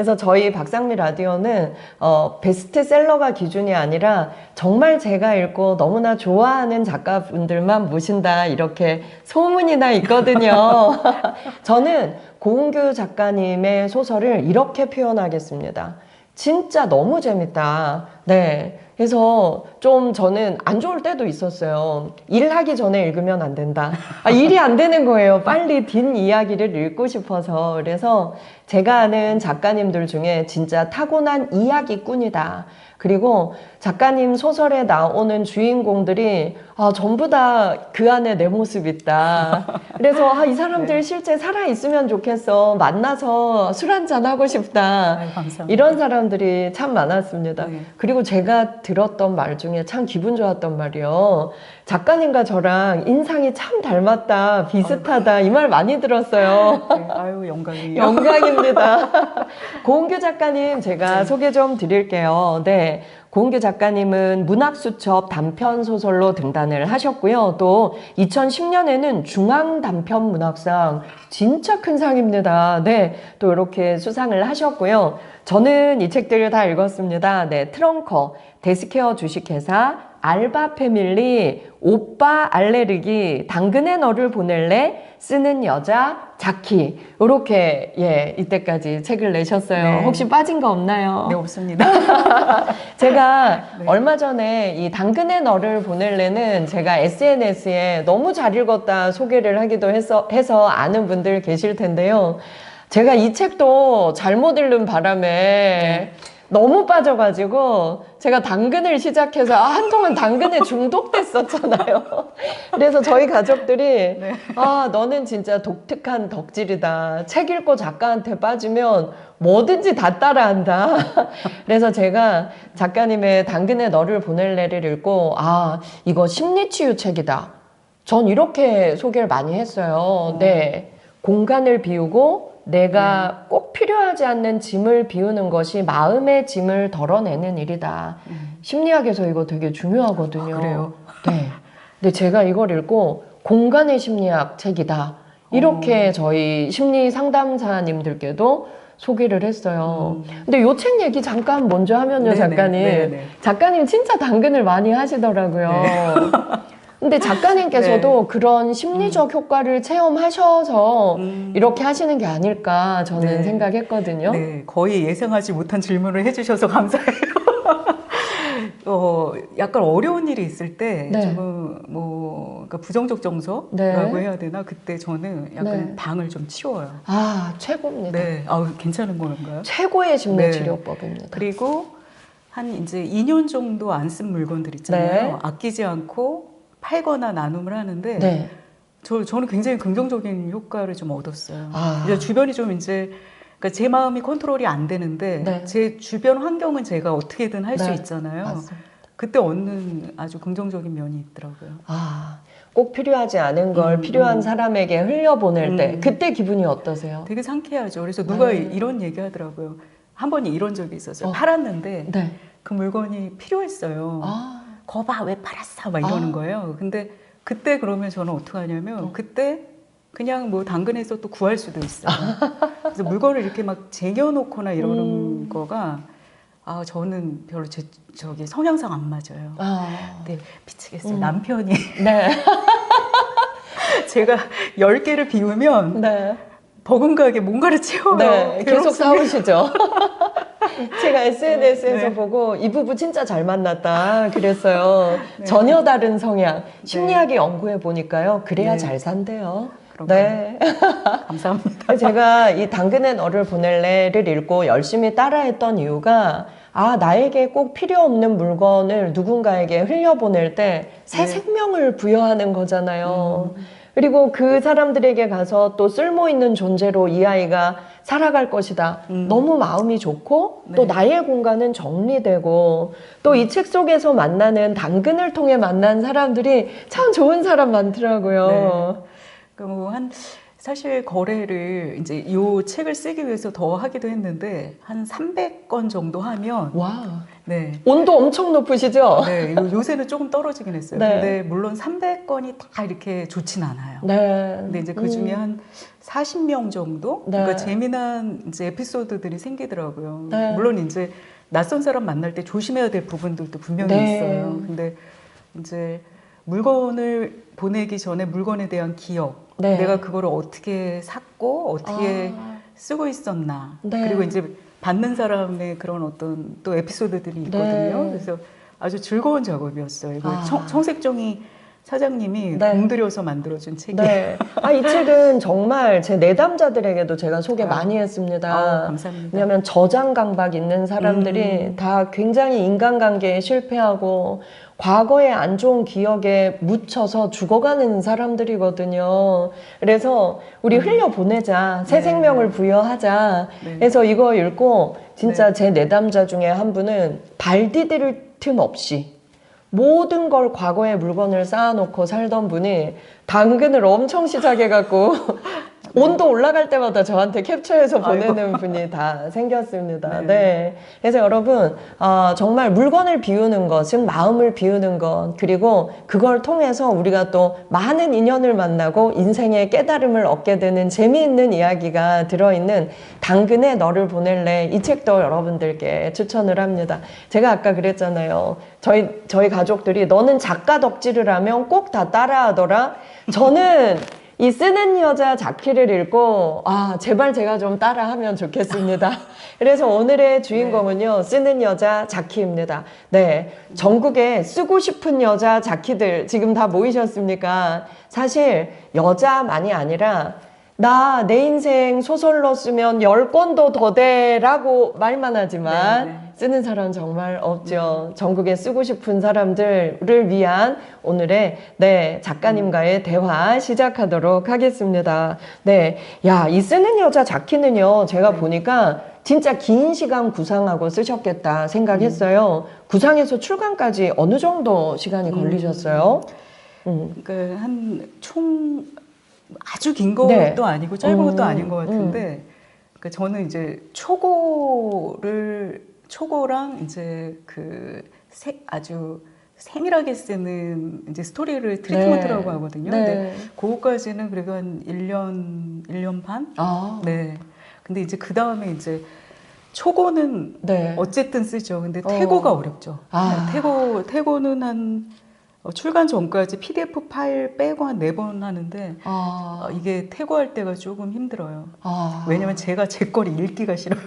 그래서 저희 박상미 라디오는 베스트셀러가 기준이 아니라 정말 제가 읽고 너무나 좋아하는 작가분들만 모신다 이렇게 소문이 나 있거든요. 저는 고은규 작가님의 소설을 이렇게 표현하겠습니다. 진짜 너무 재밌다. 네. 그래서 좀 저는 안 좋을 때도 있었어요. 일하기 전에 읽으면 안 된다. 일이 안 되는 거예요. 빨리 뒷 이야기를 읽고 싶어서. 그래서 제가 아는 작가님들 중에 진짜 타고난 이야기꾼이다. 그리고 작가님 소설에 나오는 주인공들이 전부 다 그 안에 내 모습 있다. 그래서 이 사람들 네. 실제 살아있으면 좋겠어. 만나서 술 한잔 하고 싶다. 아유, 감사합니다. 이런 사람들이 참 많았습니다. 네. 그리고 제가 들었던 말 중에 참 기분 좋았던 말이요. 작가님과 저랑 인상이 참 닮았다, 비슷하다 이 말 많이 들었어요. 네, 아유 영광이에요. 영광입니다. 고은규 작가님 제가 네. 소개 좀 드릴게요. 네. 고은규 작가님은 문학수첩 단편소설로 등단을 하셨고요. 또 2010년에는 중앙단편문학상 진짜 큰 상입니다. 네, 또 이렇게 수상을 하셨고요. 저는 이 책들을 다 읽었습니다. 네, 트렁커, 데스케어 주식회사, 알바 패밀리, 오빠 알레르기, 당근에 너를 보낼래, 쓰는 여자, 자키 이렇게 이때까지 책을 내셨어요. 네. 혹시 빠진 거 없나요? 네, 없습니다. 제가 네. 얼마 전에 이 당근에 너를 보낼래는 제가 SNS에 너무 잘 읽었다 소개를 하기도 해서 아는 분들 계실 텐데요. 제가 이 책도 잘못 읽는 바람에 네. 너무 빠져가지고 제가 당근을 시작해서 한동안 당근에 중독됐었잖아요. 그래서 저희 가족들이 네. 너는 진짜 독특한 덕질이다. 책 읽고 작가한테 빠지면 뭐든지 다 따라한다. 그래서 제가 작가님의 당근에 너를 보낼래를 읽고 이거 심리치유 책이다. 전 이렇게 소개를 많이 했어요. 네, 공간을 비우고 내가 꼭 필요하지 않는 짐을 비우는 것이 마음의 짐을 덜어내는 일이다. 심리학에서 이거 되게 중요하거든요. 그래요? 네. 근데 제가 이걸 읽고 공간의 심리학 책이다. 이렇게 저희 심리 상담사님들께도 소개를 했어요. 근데 요 책 얘기 잠깐 먼저 하면요, 작가님. 네네. 작가님 진짜 당근을 많이 하시더라고요. 네. 근데 작가님께서도 네. 그런 심리적 효과를 체험하셔서 이렇게 하시는 게 아닐까 저는 네. 생각했거든요. 네, 거의 예상하지 못한 질문을 해주셔서 감사해요. 약간 어려운 일이 있을 때 네. 조금 그러니까 부정적 정서라고 네. 해야 되나? 그때 저는 약간 네. 방을 좀 치워요. 최고입니다. 네, 괜찮은 건가요? 최고의 심리치료법입니다. 네. 그리고 한 이제 2년 정도 안 쓴 물건들 있잖아요. 네. 아끼지 않고 팔거나 나눔을 하는데 네. 저는 굉장히 긍정적인 효과를 좀 얻었어요. 이제 주변이 좀 이제 그러니까 제 마음이 컨트롤이 안 되는데 네. 제 주변 환경은 제가 어떻게든 할 수 네. 있잖아요. 맞습니다. 그때 얻는 아주 긍정적인 면이 있더라고요. 꼭 필요하지 않은 걸 필요한 사람에게 흘려보낼 때 그때 기분이 어떠세요? 되게 상쾌하죠. 그래서 누가 이런 얘기 하더라고요. 한 번이 이런 적이 있었어요. 팔았는데 네. 그 물건이 필요했어요. 거봐 왜 팔았어? 막 이러는 거예요. 근데 그때 그러면 저는 어떻게 하냐면 그때 그냥 당근에서 또 구할 수도 있어요. 그래서 물건을 이렇게 막 쟁여놓거나 이러는 거가 저는 별로 저기 성향상 안 맞아요. 네, 미치겠어요. 남편이 네. 제가 10개를 비우면 네. 버금가게 뭔가를 채워요. 네, 계속 싸우시죠. 제가 SNS에서 네. 보고 이 부부 진짜 잘 만났다 그랬어요. 네. 전혀 다른 성향. 심리학이 네. 연구해 보니까요. 그래야 네. 잘 산대요. 네. 감사합니다. 제가 이 당근에 너를 보낼래를 읽고 열심히 따라했던 이유가 나에게 꼭 필요 없는 물건을 누군가에게 흘려보낼 때 새 네. 생명을 부여하는 거잖아요. 그리고 그 사람들에게 가서 또 쓸모있는 존재로 이 아이가 살아갈 것이다. 너무 마음이 좋고 네. 또 나의 공간은 정리되고 또 이 책 속에서 만나는 당근을 통해 만난 사람들이 참 좋은 사람 많더라고요. 네. 한 사실 거래를 이제 이 책을 쓰기 위해서 더 하기도 했는데 한 300건 정도 하면 와. 네. 온도 엄청 높으시죠? 네. 요새는 조금 떨어지긴 했어요. 네. 근데 물론 300건이 다 이렇게 좋진 않아요. 네. 근데 이제 그 중에 한 40명 정도? 네. 그러니까 재미난 이제 에피소드들이 생기더라고요. 네. 물론 이제 낯선 사람 만날 때 조심해야 될 부분들도 분명히 네. 있어요. 근데 이제 물건을 보내기 전에 물건에 대한 기억, 네. 내가 그거를 어떻게 샀고 어떻게 쓰고 있었나, 네. 그리고 이제 받는 사람의 그런 어떤 또 에피소드들이 있거든요. 네. 그래서 아주 즐거운 작업이었어요. 이거 청색종이 사장님이 네. 공들여서 만들어준 책이에요. 네. 이 책은 정말 제 내담자들에게도 제가 소개 많이 했습니다. 감사합니다. 왜냐하면 저장 강박 있는 사람들이 다 굉장히 인간관계에 실패하고 과거의 안 좋은 기억에 묻혀서 죽어가는 사람들이거든요. 그래서 우리 흘려보내자, 새 네. 생명을 부여하자. 네. 그래서 이거 읽고 진짜 네. 제 내담자 중에 한 분은 발 디딜 틈 없이 모든 걸 과거의 물건을 쌓아놓고 살던 분이 당근을 엄청 시작해갖고 온도 올라갈 때마다 저한테 캡처해서 보내는 분이 다 생겼습니다. 네. 네. 그래서 여러분, 정말 물건을 비우는 것은 마음을 비우는 것, 그리고 그걸 통해서 우리가 또 많은 인연을 만나고 인생의 깨달음을 얻게 되는 재미있는 이야기가 들어있는 당근에 너를 보낼래. 이 책도 여러분들께 추천을 합니다. 제가 아까 그랬잖아요. 저희 가족들이 너는 작가 덕질을 하면 꼭 다 따라하더라. 저는 이 쓰는 여자 자키를 읽고 제발 제가 좀 따라하면 좋겠습니다. 그래서 오늘의 주인공은요, 쓰는 여자 자키입니다. 네, 전국에 쓰고 싶은 여자 자키들 지금 다 모이셨습니까? 사실 여자만이 아니라 나 내 인생 소설로 쓰면 10권도 더 돼라고 말만 하지만 네, 네. 쓰는 사람 정말 없죠. 전국에 쓰고 싶은 사람들을 위한 오늘의 작가님과의 대화 시작하도록 하겠습니다. 네, 이 쓰는 여자 자키는요, 제가 보니까 진짜 긴 시간 구상하고 쓰셨겠다 생각했어요. 구상에서 출간까지 어느 정도 시간이 걸리셨어요? 그러니까 한 총 아주 긴 것도 아니고 짧은 것도 아닌 것 같은데, 그러니까 저는 이제 초고랑 이제 아주 세밀하게 쓰는 이제 스토리를 트리트먼트라고 하거든요. 근데 그거까지는 그래도 한 1년 반? 네. 근데 이제 그 다음에 이제 초고는 어쨌든 쓰죠. 근데 태고가 어렵죠. 태고는 한 출간 전까지 PDF 파일 빼고 한 4번 하는데 이게 태고할 때가 조금 힘들어요. 왜냐면 제가 제 거를 읽기가 싫어요.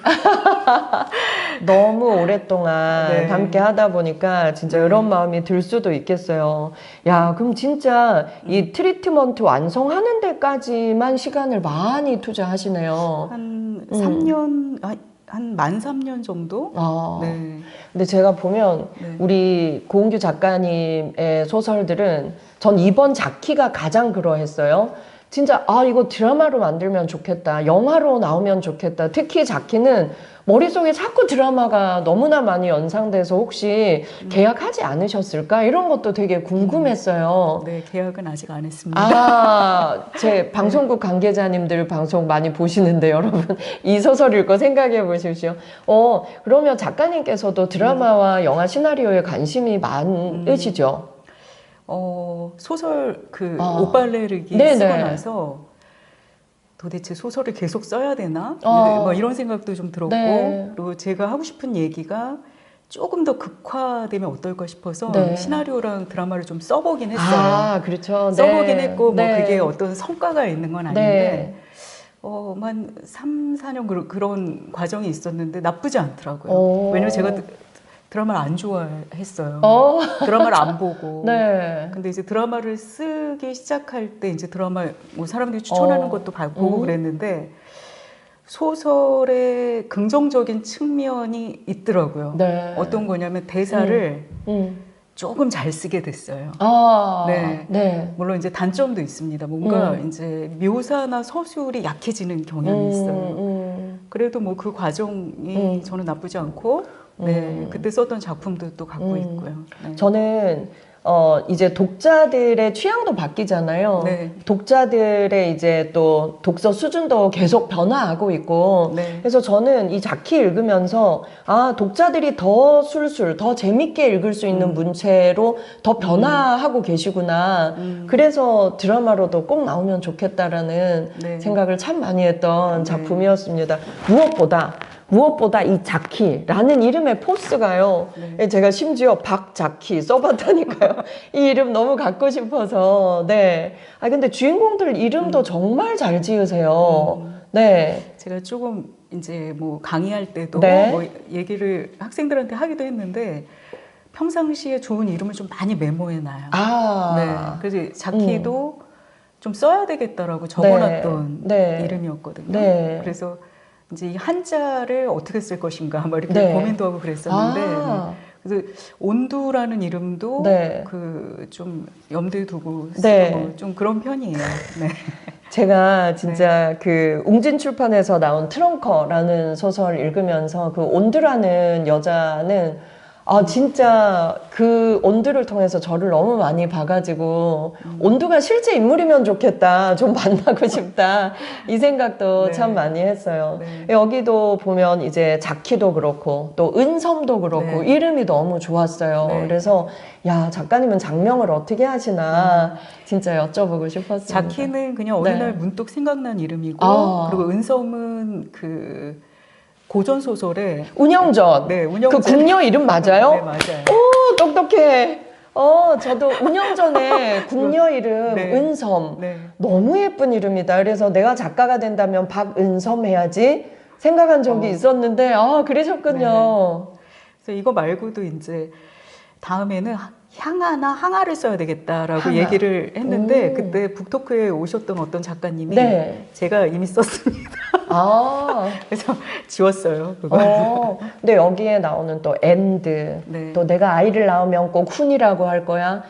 너무 오랫동안 함께 하다 보니까 진짜 이런 마음이 들 수도 있겠어요. 그럼 진짜 이 트리트먼트 완성하는 데까지만 시간을 많이 투자하시네요. 한 3년, 한 만 3년 정도? 네. 근데 제가 보면 우리 고은규 작가님의 소설들은 전 이번 자키가 가장 그러했어요. 진짜 이거 드라마로 만들면 좋겠다, 영화로 나오면 좋겠다. 특히 자키는 머릿속에 자꾸 드라마가 너무나 많이 연상돼서 혹시 계약하지 않으셨을까? 이런 것도 되게 궁금했어요. 네, 계약은 아직 안 했습니다. 제 방송국 관계자님들 방송 많이 보시는데 여러분 이 소설 읽고 생각해 보십시오. 그러면 작가님께서도 드라마와 영화 시나리오에 관심이 많으시죠? 소설 오빨레르기 쓰고 나서 도대체 소설을 계속 써야 되나? 뭐 이런 생각도 좀 들었고, 그리고 제가 하고 싶은 얘기가 조금 더 극화되면 어떨까 싶어서 시나리오랑 드라마를 좀 써보긴 했어요. 그렇죠. 써보긴 했고, 뭐 그게 어떤 성과가 있는 건 아닌데, 한 3, 4년 그런 과정이 있었는데 나쁘지 않더라고요. 왜냐면 제가 드라마를 안 좋아했어요. 드라마를 안 보고. 근데 이제 드라마를 쓰기 시작할 때 이제 드라마 뭐 사람들이 추천하는 것도 보고 그랬는데 소설의 긍정적인 측면이 있더라고요. 어떤 거냐면 대사를 조금 잘 쓰게 됐어요. 물론 이제 단점도 있습니다. 뭔가 이제 묘사나 서술이 약해지는 경향이 있어요. 그래도 뭐 그 과정이 저는 나쁘지 않고 그때 썼던 작품도 또 갖고 있고요. 저는 이제 독자들의 취향도 바뀌잖아요. 네. 독자들의 이제 또 독서 수준도 계속 변화하고 있고. 네. 그래서 저는 이 자키 읽으면서, 아, 독자들이 더 술술, 더 재밌게 읽을 수 있는 문체로 더 변화하고 계시구나. 그래서 드라마로도 꼭 나오면 좋겠다라는 네. 생각을 참 많이 했던 작품이었습니다. 무엇보다 이 자키라는 이름의 포스가요. 네. 제가 심지어 박자키 써봤다니까요. 이 이름 너무 갖고 싶어서. 네. 아, 근데 주인공들 이름도 정말 잘 지으세요. 네. 제가 조금 이제 뭐 강의할 때도 네. 뭐 얘기를 학생들한테 하기도 했는데 평상시에 좋은 이름을 좀 많이 메모해놔요. 아. 네. 그래서 자키도 좀 써야 되겠다라고 적어놨던 네. 이름이었거든요. 네. 그래서 이제 이 한자를 어떻게 쓸 것인가 뭐 이렇게 네. 고민도 하고 그랬었는데 아. 그래서 온두라는 이름도 네. 그 좀 염두에 두고 네. 좀 그런 편이에요. 네. 제가 진짜 그 웅진 출판에서 나온 트렁커라는 소설 읽으면서 그 온두라는 여자는 진짜 그 온두를 통해서 저를 너무 많이 봐가지고 온두가 실제 인물이면 좋겠다, 좀 만나고 싶다 이 생각도 네. 참 많이 했어요. 네. 여기도 보면 이제 자키도 그렇고 또 은섬도 그렇고 네. 이름이 너무 좋았어요. 네. 그래서 야, 작가님은 장명을 어떻게 하시나 진짜 여쭤보고 싶었습니다. 자키는 그냥 어느 네. 날 문득 생각난 이름이고 그리고 은섬은 그 고전 소설에 운영전. 네, 운영전. 그 궁녀 이름 맞아요? 네, 맞아요. 오, 똑똑해. 저도 운영전에 궁녀 이름 네. 은섬. 네. 너무 예쁜 이름이다. 그래서 내가 작가가 된다면 박은섬 해야지 생각한 적이 있었는데, 그러셨군요. 그래서 이거 말고도 이제 다음에는 향하나 항아를 써야 되겠다라고 항아. 얘기를 했는데 오. 그때 북토크에 오셨던 어떤 작가님이 네. 제가 이미 썼습니다. 아. 그래서 지웠어요. 그거. 근데 여기에 나오는 또 엔드, 네. 또 내가 아이를 낳으면 꼭 훈이라고 할 거야.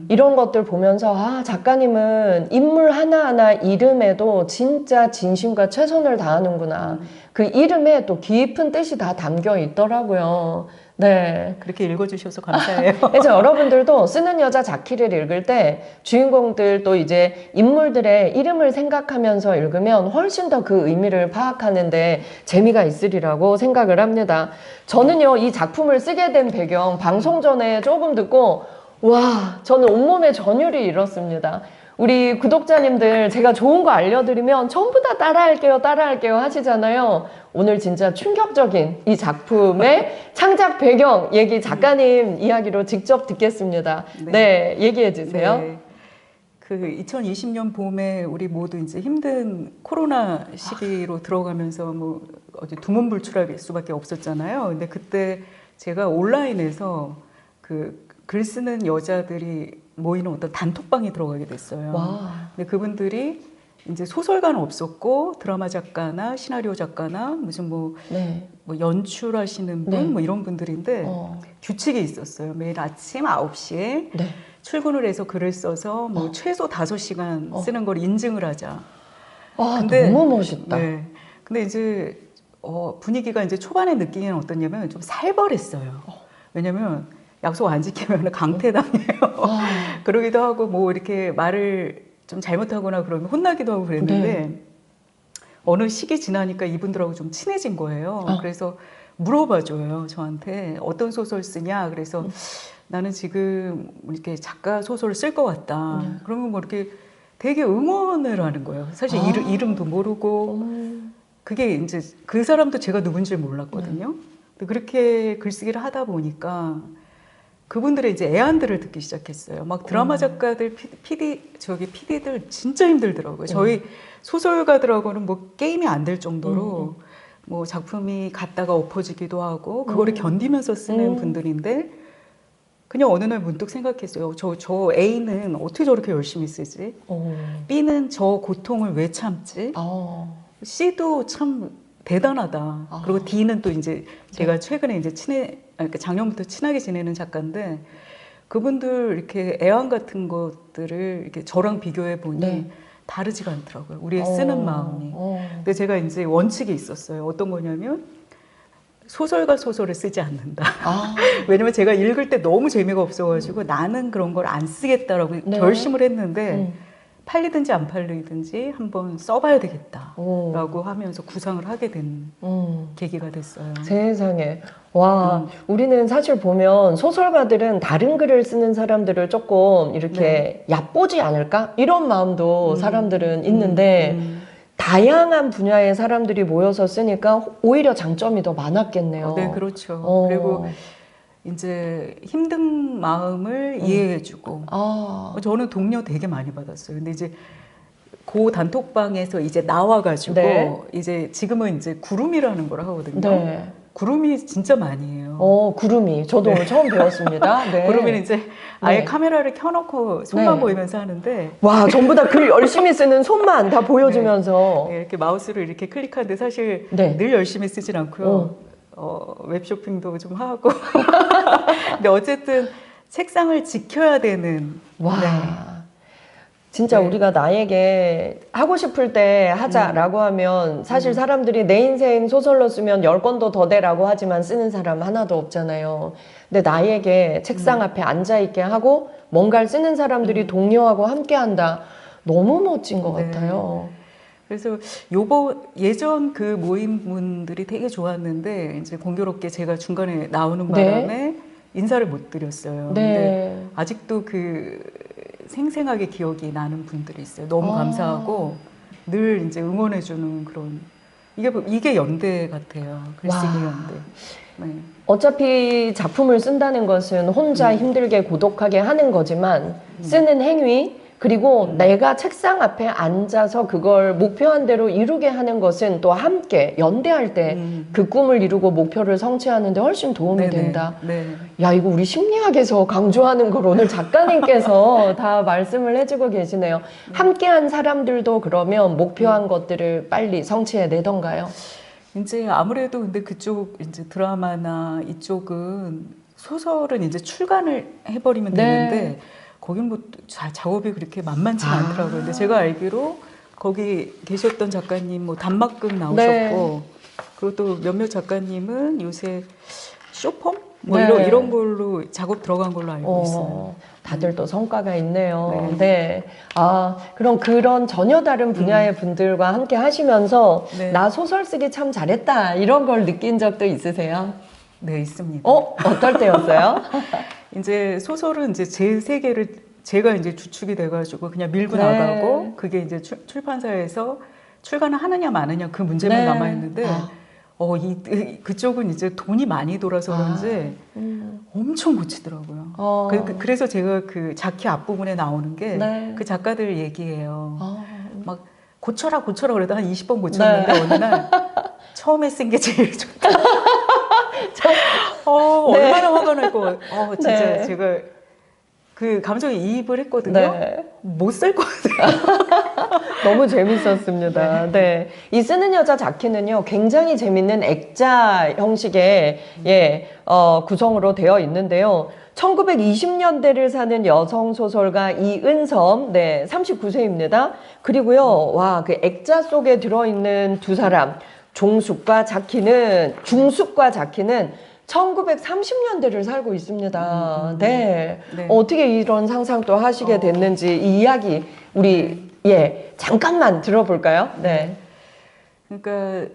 이런 것들 보면서 작가님은 인물 하나하나 이름에도 진짜 진심과 최선을 다하는구나. 그 이름에 또 깊은 뜻이 다 담겨 있더라고요. 네. 그렇게 읽어주셔서 감사해요. 그래서 여러분들도 쓰는 여자 자키를 읽을 때 주인공들 또 이제 인물들의 이름을 생각하면서 읽으면 훨씬 더 그 의미를 파악하는데 재미가 있으리라고 생각을 합니다. 저는요, 이 작품을 쓰게 된 배경 방송 전에 조금 듣고 와, 저는 온몸에 전율이 일었습니다. 우리 구독자님들 제가 좋은 거 알려드리면 전부 다 따라할게요 하시잖아요. 오늘 진짜 충격적인 이 작품의 창작 배경 얘기 작가님 이야기로 직접 듣겠습니다. 네, 얘기해 주세요. 네. 그 2020년 봄에 우리 모두 이제 힘든 코로나 시기로 들어가면서 뭐 어디 두문불출할 수밖에 없었잖아요. 근데 그때 제가 온라인에서 그 글 쓰는 여자들이 모이는 어떤 단톡방에 들어가게 됐어요. 와. 근데 그분들이 이제 소설가는 없었고 드라마 작가나 시나리오 작가나 무슨 뭐 연출하시는 분 네. 뭐 이런 분들인데 규칙이 있었어요. 매일 아침 9시에 네. 출근을 해서 글을 써서 뭐 최소 5시간 쓰는 걸 인증을 하자. 너무 멋있다. 네. 근데 이제 분위기가 이제 초반에 느끼기는 어떠냐면 좀 살벌했어요. 왜냐면 약속 안 지키면 강퇴당해요. 그러기도 하고 뭐 이렇게 말을 좀 잘못하거나 그러면 혼나기도 하고 그랬는데 어느 시기 지나니까 이분들하고 좀 친해진 거예요. 그래서 물어봐줘요, 저한테. 어떤 소설 쓰냐? 그래서 나는 지금 이렇게 작가 소설을 쓸 것 같다. 그러면 뭐 이렇게 되게 응원을 하는 거예요. 사실 이름도 모르고. 그게 이제 그 사람도 제가 누군지 몰랐거든요. 근데 그렇게 글쓰기를 하다 보니까 그분들의 이제 애안들을 듣기 시작했어요. 막 드라마 작가들, PD들 진짜 힘들더라고요. 저희 소설가들하고는 뭐 게임이 안 될 정도로 뭐 작품이 갔다가 엎어지기도 하고 그거를 견디면서 쓰는 분들인데 그냥 어느 날 문득 생각했어요. 저 A는 어떻게 저렇게 열심히 쓰지? B는 저 고통을 왜 참지? C도 참 대단하다. 그리고 D는 또 이제 제가 최근에 이제 그러니까 작년부터 친하게 지내는 작가인데 그분들 이렇게 애완 같은 것들을 이렇게 저랑 비교해 보니 다르지가 않더라고요. 우리의 쓰는 마음이. 근데 제가 이제 원칙이 있었어요. 어떤 거냐면 소설과 소설을 쓰지 않는다. 왜냐면 제가 읽을 때 너무 재미가 없어가지고 나는 그런 걸 안 쓰겠다라고 네. 결심을 했는데 팔리든지 안 팔리든지 한번 써봐야 되겠다라고 하면서 구상을 하게 된 계기가 됐어요. 세상에. 와, 우리는 사실 보면 소설가들은 다른 글을 쓰는 사람들을 조금 이렇게 얕보지 않을까? 이런 마음도 사람들은 있는데 다양한 분야의 사람들이 모여서 쓰니까 오히려 장점이 더 많았겠네요. 네, 그렇죠. 그리고 이제 힘든 마음을 이해해주고 저는 동료 되게 많이 받았어요. 근데 이제 그 단톡방에서 이제 나와가지고 네. 이제 지금은 이제 구름이라는 걸 하거든요. 네. 구름이 진짜 많이 해요. 구름이. 저도 오늘 처음 배웠습니다. 네. 구름이는 이제 아예 네. 카메라를 켜놓고 손만 네. 보이면서 하는데 와, 전부 다 글 열심히 쓰는 손만 다 보여주면서 네, 이렇게 마우스를 이렇게 클릭하는데 사실 네. 늘 열심히 쓰진 않고요. 웹쇼핑도 좀 하고. 근데 어쨌든 책상을 지켜야 되는. 와. 네. 진짜 네. 우리가 나에게 하고 싶을 때 하자라고 하면 사실 사람들이 내 인생 소설로 쓰면 10권도 더 되라고 하지만 쓰는 사람 하나도 없잖아요. 근데 나에게 책상 앞에 앉아있게 하고 뭔가를 쓰는 사람들이 독려하고 함께 한다. 너무 멋진 것 네. 같아요. 그래서 예전 그 모임분들이 되게 좋았는데 이제 공교롭게 제가 중간에 나오는 바람에 네. 인사를 못 드렸어요. 네. 근데 아직도 그 생생하게 기억이 나는 분들이 있어요. 너무 감사하고 늘 이제 응원해주는 그런 이게 연대 같아요. 글쓰기 연대. 네. 어차피 작품을 쓴다는 것은 혼자 힘들게 고독하게 하는 거지만 쓰는 행위 그리고 내가 책상 앞에 앉아서 그걸 목표한 대로 이루게 하는 것은 또 함께 연대할 때 그 꿈을 이루고 목표를 성취하는 데 훨씬 도움이 된다. 네. 야, 이거 우리 심리학에서 강조하는 걸 오늘 작가님께서 다 말씀을 해주고 계시네요. 함께한 사람들도 그러면 목표한 것들을 빨리 성취해 내던가요? 이제 아무래도 근데 그쪽 이제 드라마나 이쪽은 소설은 이제 출간을 해버리면 되는데 거긴 뭐 작업이 그렇게 만만치 않더라고요. 근데 제가 알기로 거기 계셨던 작가님 뭐 단막극 나오셨고 그리고 또 몇몇 작가님은 요새 쇼폼 뭐 이런 걸로 작업 들어간 걸로 알고 있어요. 다들 또 성과가 있네요. 네. 아, 그럼 그런 전혀 다른 분야의 분들과 함께 하시면서 나 소설 쓰기 참 잘했다 이런 걸 느낀 적도 있으세요? 네, 있습니다. 어떨 때였어요? 이제 소설은 이제 제 세계를 제가 이제 주축이 돼가지고 그냥 밀고 나가고 그게 이제 출판사에서 출간을 하느냐 마느냐 그 문제만 남아있는데 그쪽은 이제 돈이 많이 돌아서 그런지 엄청 고치더라고요. 그래서 제가 그 자키 앞부분에 나오는 게 그 작가들 얘기예요. 막 고쳐라 그래도 한 20번 고쳤는데 어느 날 처음에 쓴 게 제일 좋다. 얼마나 화가 날고 진짜 제가 그 감정에 이입을 했거든요. 못 살 것 같아요. 너무 재밌었습니다. 네. 이 쓰는 여자 자키는요, 굉장히 재밌는 액자 형식의, 구성으로 되어 있는데요. 1920년대를 사는 여성 소설가 이은섬, 39세입니다. 그리고요, 그 액자 속에 들어있는 두 사람, 중숙과 자키는 1930년대를 살고 있습니다. 네. 어떻게 이런 상상도 하시게 됐는지 이 이야기 우리 잠깐만 들어볼까요? 네. 그러니까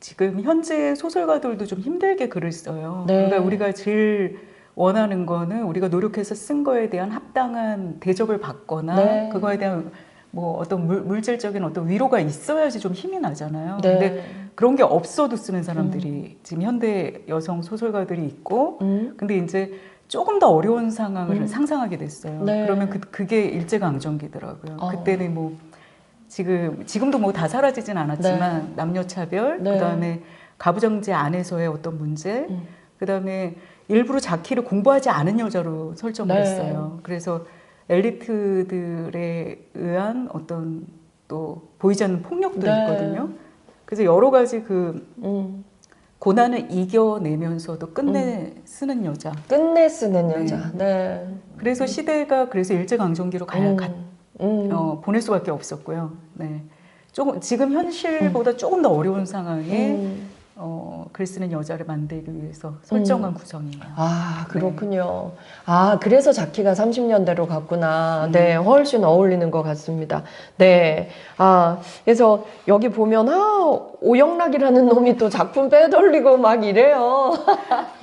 지금 현재 소설가들도 좀 힘들게 글을 써요. 그러니까 우리가 제일 원하는 거는 우리가 노력해서 쓴 거에 대한 합당한 대접을 받거나 그거에 대한 뭐 어떤 물질적인 어떤 위로가 있어야지 좀 힘이 나잖아요. 근데 그런 게 없어도 쓰는 사람들이 지금 현대 여성 소설가들이 있고 근데 이제 조금 더 어려운 상황을 상상하게 됐어요. 그러면 그게 일제강점기더라고요. 그때는 뭐 지금도 뭐 다 사라지진 않았지만 남녀차별, 그다음에 가부장제 안에서의 어떤 문제, 그다음에 일부러 자키를 공부하지 않은 여자로 설정을 했어요. 그래서 엘리트들에 의한 어떤 또 보이지 않는 폭력도 있거든요. 그래서 여러 가지 그 고난을 이겨내면서도 끝내 쓰는 여자. 끝내 쓰는 여자. 그래서 시대가 그래서 일제강점기로 보낼 수밖에 없었고요. 조금 지금 현실보다 조금 더 어려운 상황에 글 쓰는 여자를 만들기 위해서 설정한 구성이에요. 아, 그렇군요. 네. 아, 그래서 자키가 30년대로 갔구나. 네, 훨씬 어울리는 것 같습니다. 네. 아, 그래서 여기 보면, 오영락이라는 놈이 또 작품 빼돌리고 막 이래요.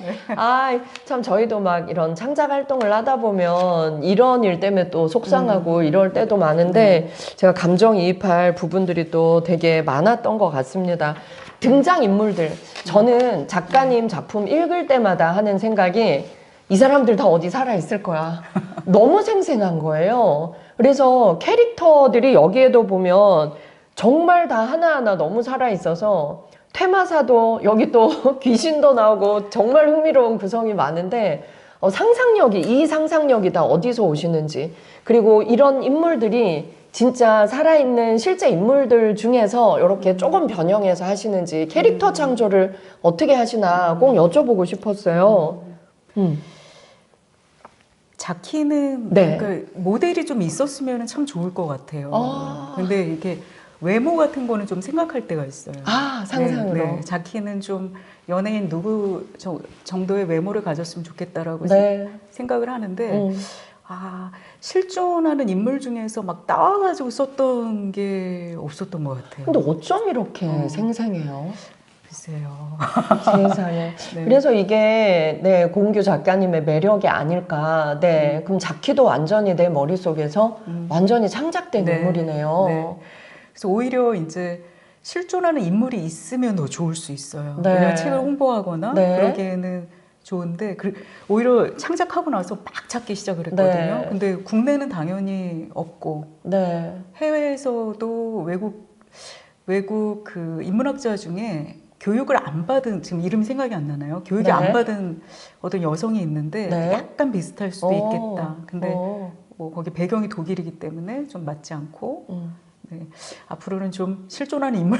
네. 아, 참, 저희도 막 이런 창작 활동을 하다 보면 이런 일 때문에 또 속상하고 이럴 때도 많은데 제가 감정이입할 부분들이 또 되게 많았던 것 같습니다. 등장인물들. 저는 작가님 작품 읽을 때마다 하는 생각이 이 사람들 다 어디 살아있을 거야. 너무 생생한 거예요. 그래서 캐릭터들이 여기에도 보면 정말 다 하나하나 너무 살아있어서 퇴마사도 여기 또 귀신도 나오고 정말 흥미로운 구성이 많은데 이 상상력이 다 어디서 오시는지, 그리고 이런 인물들이 진짜 살아있는 실제 인물들 중에서 이렇게 조금 변형해서 하시는지, 캐릭터 창조를 어떻게 하시나 꼭 여쭤보고 싶었어요. 자키는 네. 그러니까 모델이 좀 있었으면 참 좋을 것 같아요. 근데 이렇게 외모 같은 거는 좀 생각할 때가 있어요. 아, 상상으로. 네. 자키는 좀 연예인 누구 정도의 외모를 가졌으면 좋겠다라고 생각을 하는데 실존하는 인물 중에서 막 따와가지고 썼던 게 없었던 것 같아요. 근데 어쩜 이렇게 생생해요? 글쎄요. 세상에. 네. 그래서 이게 공규 작가님의 매력이 아닐까. 네. 그럼 자키도 완전히 내 머릿속에서 완전히 창작된 인물이네요. 네. 그래서 오히려 이제 실존하는 인물이 있으면 더 좋을 수 있어요. 왜냐면 책을 홍보하거나 그러기에는 좋은데 오히려 창작하고 나서 막 찾기 시작을 했거든요. 근데 국내는 당연히 없고 해외에서도 외국 그 인문학자 중에 교육을 안 받은, 지금 이름이 생각이 안 나나요? 교육이 안 받은 어떤 여성이 있는데 약간 비슷할 수도 있겠다. 근데 뭐 거기 배경이 독일이기 때문에 좀 맞지 않고 앞으로는 좀 실존하는 인물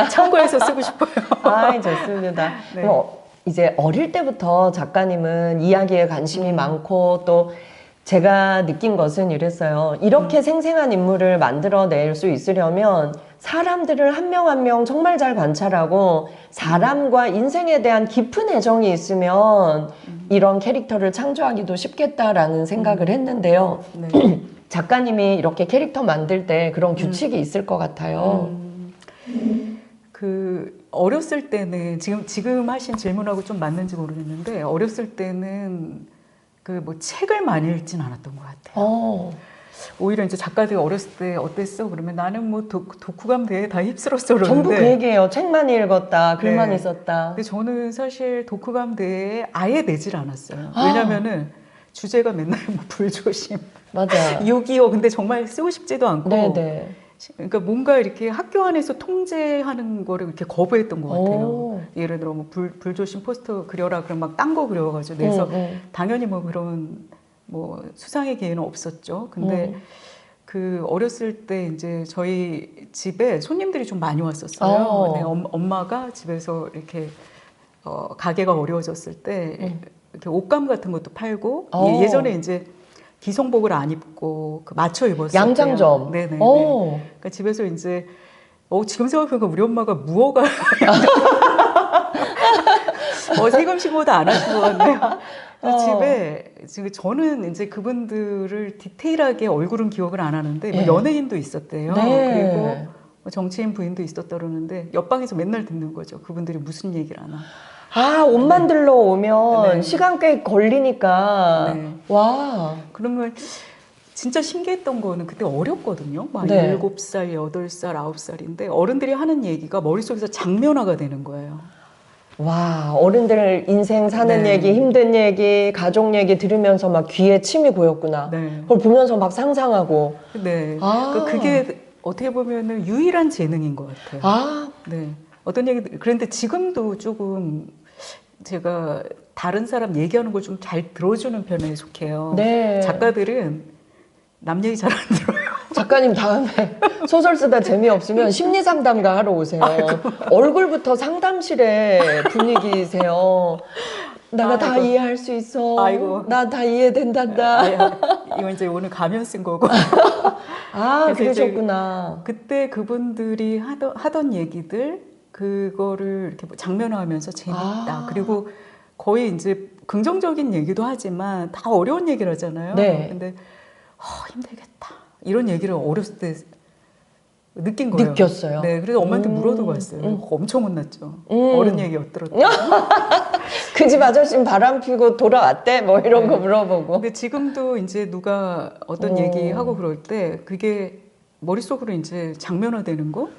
참고해서 쓰고 싶어요. 아, 좋습니다. 그럼 이제 어릴 때부터 작가님은 이야기에 관심이 많고, 또 제가 느낀 것은 이랬어요. 이렇게 생생한 인물을 만들어낼 수 있으려면 사람들을 한 명 한 명 정말 잘 관찰하고 사람과 인생에 대한 깊은 애정이 있으면 이런 캐릭터를 창조하기도 쉽겠다라는 생각을 했는데요. 작가님이 이렇게 캐릭터 만들 때 그런 규칙이 있을 것 같아요. 어렸을 때는 지금 하신 질문하고 좀 맞는지 모르겠는데, 어렸을 때는 뭐 책을 많이 읽진 않았던 것 같아요. 오히려 이제 작가들이 어렸을 때 어땠어? 그러면 나는 뭐 독후감 대회에 다 휩쓸었어. 그러는데 전부 그 얘기예요. 책만 읽었다, 글만 있었다. 근데 저는 사실 독후감 대회에 아예 내질 않았어요. 왜냐면은 주제가 맨날 뭐 불조심, 맞아. 6.25. 근데 정말 쓰고 싶지도 않고. 그러니까 뭔가 이렇게 학교 안에서 통제하는 거를 이렇게 거부했던 것 같아요. 예를 들어 뭐 불조심 포스터 그려라 그러면 막 딴 거 그려가지고 내서 당연히 뭐 그런 뭐 수상의 기회는 없었죠. 근데 어렸을 때 이제 저희 집에 손님들이 좀 많이 왔었어요. 엄마가 집에서 이렇게 가게가 어려워졌을 때 이렇게 옷감 같은 것도 팔고 예전에 이제 기성복을 안 입고 맞춰 입었어요. 양장점. 네네. 그러니까 집에서 이제 지금 생각해보니까 우리 엄마가 무허가 세금신고도 안 하신 것 같네요. 집에 지금 저는 이제 그분들을 디테일하게 얼굴은 기억을 안 하는데 뭐 연예인도 있었대요. 그리고 뭐 정치인 부인도 있었다 그러는데 옆방에서 맨날 듣는 거죠. 그분들이 무슨 얘기를 하나. 옷 만들러 오면 시간 꽤 걸리니까. 와. 그러면 진짜 신기했던 거는 그때 어렸거든요. 막 7살, 8살, 9살인데 어른들이 하는 얘기가 머릿속에서 장면화가 되는 거예요. 와, 어른들 인생 사는 얘기, 힘든 얘기, 가족 얘기 들으면서 막 귀에 침이 고였구나. 그걸 보면서 막 상상하고. 그러니까 그게 어떻게 보면은 유일한 재능인 것 같아요. 어떤 얘기, 그런데 지금도 조금 제가 다른 사람 얘기하는 걸 좀 잘 들어주는 편에 속해요. 작가들은 남 얘기 잘 안 들어요. 작가님 다음에 소설 쓰다 재미없으면 심리상담가 하러 오세요. 얼굴부터 상담실의 분위기세요. 내가 다 이해할 수 있어. 나 다 이해된단다. 이거 이제 오늘 가면 쓴 거고. 그러셨구나. 그때 그분들이 하던 얘기들, 그거를 이렇게 장면화하면서 재밌다. 그리고 거의 이제 긍정적인 얘기도 하지만 다 어려운 얘기를 하잖아요. 네. 근데 힘들겠다. 이런 얘기를 어렸을 때 느낀 거예요. 느꼈어요. 네, 그래서 엄마한테 물어두고 왔어요. 엄청 혼났죠. 어른 얘기 엿들었다. 그 집 아저씨는 바람 피고 돌아왔대? 뭐 이런 거 물어보고. 근데 지금도 이제 누가 어떤 얘기하고 그럴 때 그게 머릿속으로 이제 장면화되는 거?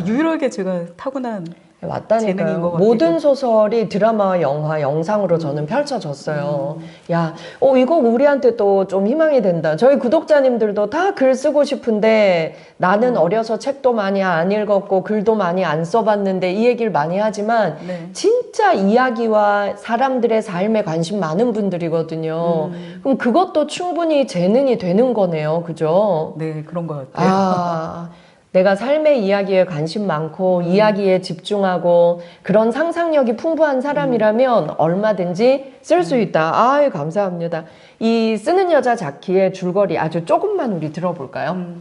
유일하게 제가 타고난 재능인 것 맞다니까요. 같아요. 모든 소설이 드라마와 영화, 영상으로 저는 펼쳐졌어요. 야, 이거 우리한테 또 좀 희망이 된다. 저희 구독자님들도 다 글 쓰고 싶은데 나는 어려서 책도 많이 안 읽었고 글도 많이 안 써봤는데 이 얘기를 많이 하지만 네. 진짜 이야기와 사람들의 삶에 관심 많은 분들이거든요. 그럼 그것도 충분히 재능이 되는 거네요. 그죠? 네, 그런 것 같아요. 내가 삶의 이야기에 관심 많고 이야기에 집중하고 그런 상상력이 풍부한 사람이라면 얼마든지 쓸 수 있다. 아유, 감사합니다. 이 쓰는 여자 자키의 줄거리 아주 조금만 우리 들어볼까요?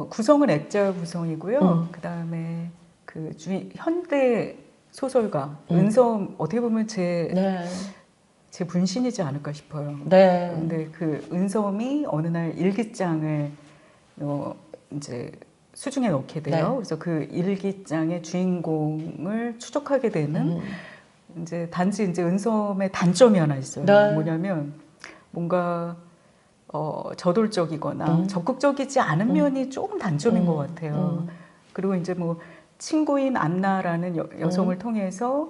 구성은 액자 구성이고요. 그 다음에 현대 소설가 은섬 어떻게 보면 제 분신이지 않을까 싶어요. 네. 근데 그 은섬이 어느 날 일기장을 이제 수중에 넣게 돼요. 네. 그래서 그 일기장의 주인공을 추적하게 되는 이제 단지 이제 은섬의 단점이 하나 있어요. 네. 뭐냐면 뭔가 저돌적이거나 적극적이지 않은 면이 조금 단점인 것 같아요. 그리고 이제 뭐 친구인 안나라는 여성을 통해서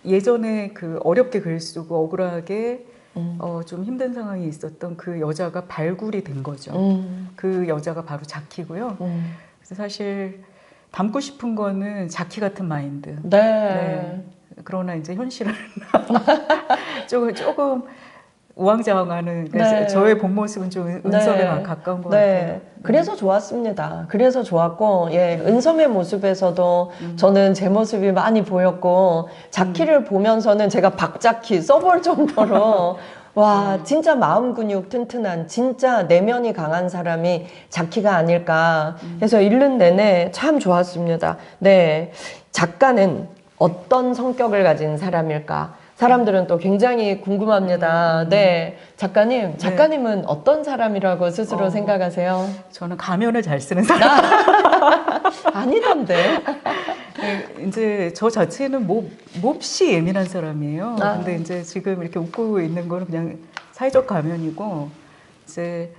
예전에 그 어렵게 글 쓰고 억울하게 좀 힘든 상황이 있었던 그 여자가 발굴이 된 거죠. 그 여자가 바로 자키고요. 그래서 사실 담고 싶은 거는 자키 같은 마인드. 네. 그러나 이제 현실은 조금 우왕좌왕하는 저의 본 모습은 좀 은섬에 가까운 것 같아요. 그래서 좋았습니다. 그래서 좋았고, 은섬의 모습에서도 저는 제 모습이 많이 보였고, 자키를 보면서는 제가 박자키 써볼 정도로 와, 진짜 마음 근육 튼튼한, 진짜 내면이 강한 사람이 자키가 아닐까 해서 읽는 내내 참 좋았습니다. 네, 작가는 어떤 성격을 가진 사람일까? 사람들은 또 굉장히 궁금합니다. 네. 작가님은 어떤 사람이라고 스스로 생각하세요? 저는 가면을 잘 쓰는 사람. 아니던데. 이제 저 자체는 몹시 예민한 사람이에요. 근데 이제 지금 이렇게 웃고 있는 거는 그냥 사회적 가면이고, 이제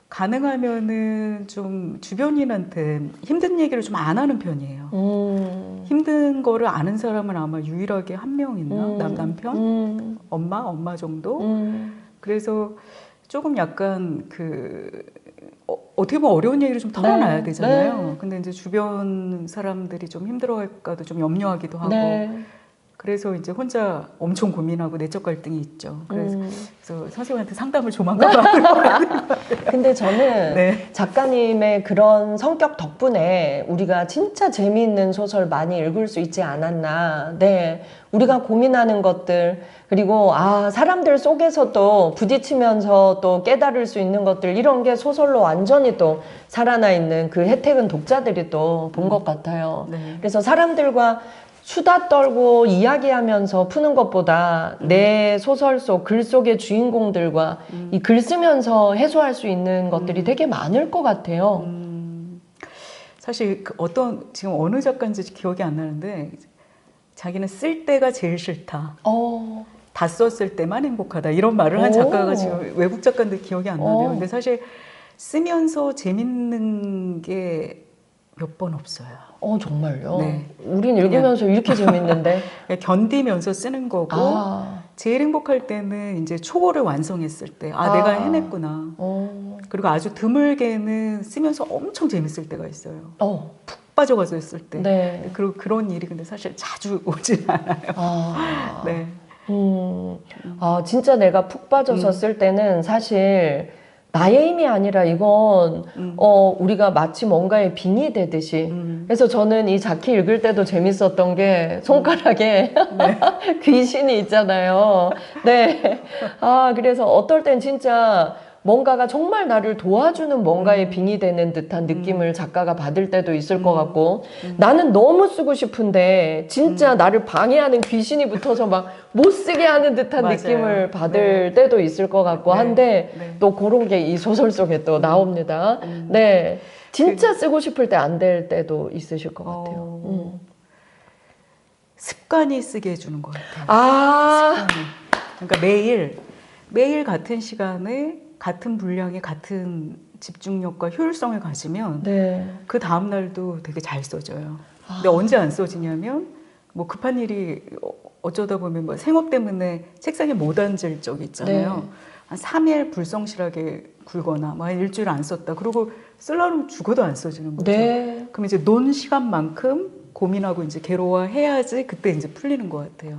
가능하면은 좀 주변인한테 힘든 얘기를 좀 안 하는 편이에요. 힘든 거를 아는 사람은 아마 유일하게 한 명 있나? 남편? 엄마 정도? 그래서 조금 약간 어떻게 보면 어려운 얘기를 좀 털어놔야 되잖아요. 근데 이제 주변 사람들이 좀 힘들어할까도 좀 염려하기도 하고. 그래서 이제 혼자 엄청 고민하고 내적 갈등이 있죠. 그래서 선생님한테 상담을 조만간 받을 거예요. 근데 저는 작가님의 그런 성격 덕분에 우리가 진짜 재미있는 소설 많이 읽을 수 있지 않았나. 네. 우리가 고민하는 것들, 그리고 사람들 속에서도 부딪히면서 또 깨달을 수 있는 것들, 이런 게 소설로 완전히 또 살아나 있는 그 혜택은 독자들이 또 본 것 같아요. 그래서 사람들과 수다 떨고 이야기하면서 푸는 것보다 내 소설 속 글 속의 주인공들과 이 글 쓰면서 해소할 수 있는 것들이 되게 많을 것 같아요. 사실 지금 어느 작가인지 기억이 안 나는데 자기는 쓸 때가 제일 싫다. 다 썼을 때만 행복하다. 이런 말을 한 작가가 지금 외국 작가인데 기억이 안 나네요. 근데 사실 쓰면서 재밌는 게 몇 번 없어요. 정말요? 네. 우린 읽으면서 이렇게 재밌는데. 견디면서 쓰는 거고, 제일 행복할 때는 이제 초월을 완성했을 때, 내가 해냈구나. 그리고 아주 드물게는 쓰면서 엄청 재밌을 때가 있어요. 푹 빠져가서 했을 때. 그리고 그런 일이 근데 사실 자주 오진 않아요. 네. 진짜 내가 푹 빠져서 쓸 때는 사실 나의 힘이 아니라 이건 우리가 마치 뭔가에 빙의 되듯이. 그래서 저는 이 자키 읽을 때도 재밌었던 게 손가락에 귀신이 있잖아요. 네. 그래서 어떨 땐 진짜 뭔가가 정말 나를 도와주는 뭔가에 빙의되는 듯한 느낌을 작가가 받을 때도 있을 것 같고 나는 너무 쓰고 싶은데 진짜 나를 방해하는 귀신이 붙어서 막 못 쓰게 하는 듯한 맞아요. 느낌을 받을 때도 있을 것 같고 한데 또 그런 게 이 소설 속에 또 나옵니다. 네, 진짜 쓰고 싶을 때 안 될 때도 있으실 것 같아요. 습관이 쓰게 해주는 것 같아요. 습관이. 그러니까 매일 같은 시간에 같은 분량의 같은 집중력과 효율성을 가지면 그 다음 날도 되게 잘 써져요. 근데 언제 안 써지냐면 뭐 급한 일이 어쩌다 보면 뭐 생업 때문에 책상에 못 앉을 적이 있잖아요. 한 3일 불성실하게 굴거나 뭐 한 일주일 안 썼다. 그리고 쓰려면 죽어도 안 써지는 거죠. 그럼 이제 논 시간만큼 고민하고 이제 괴로워해야지 그때 이제 풀리는 것 같아요.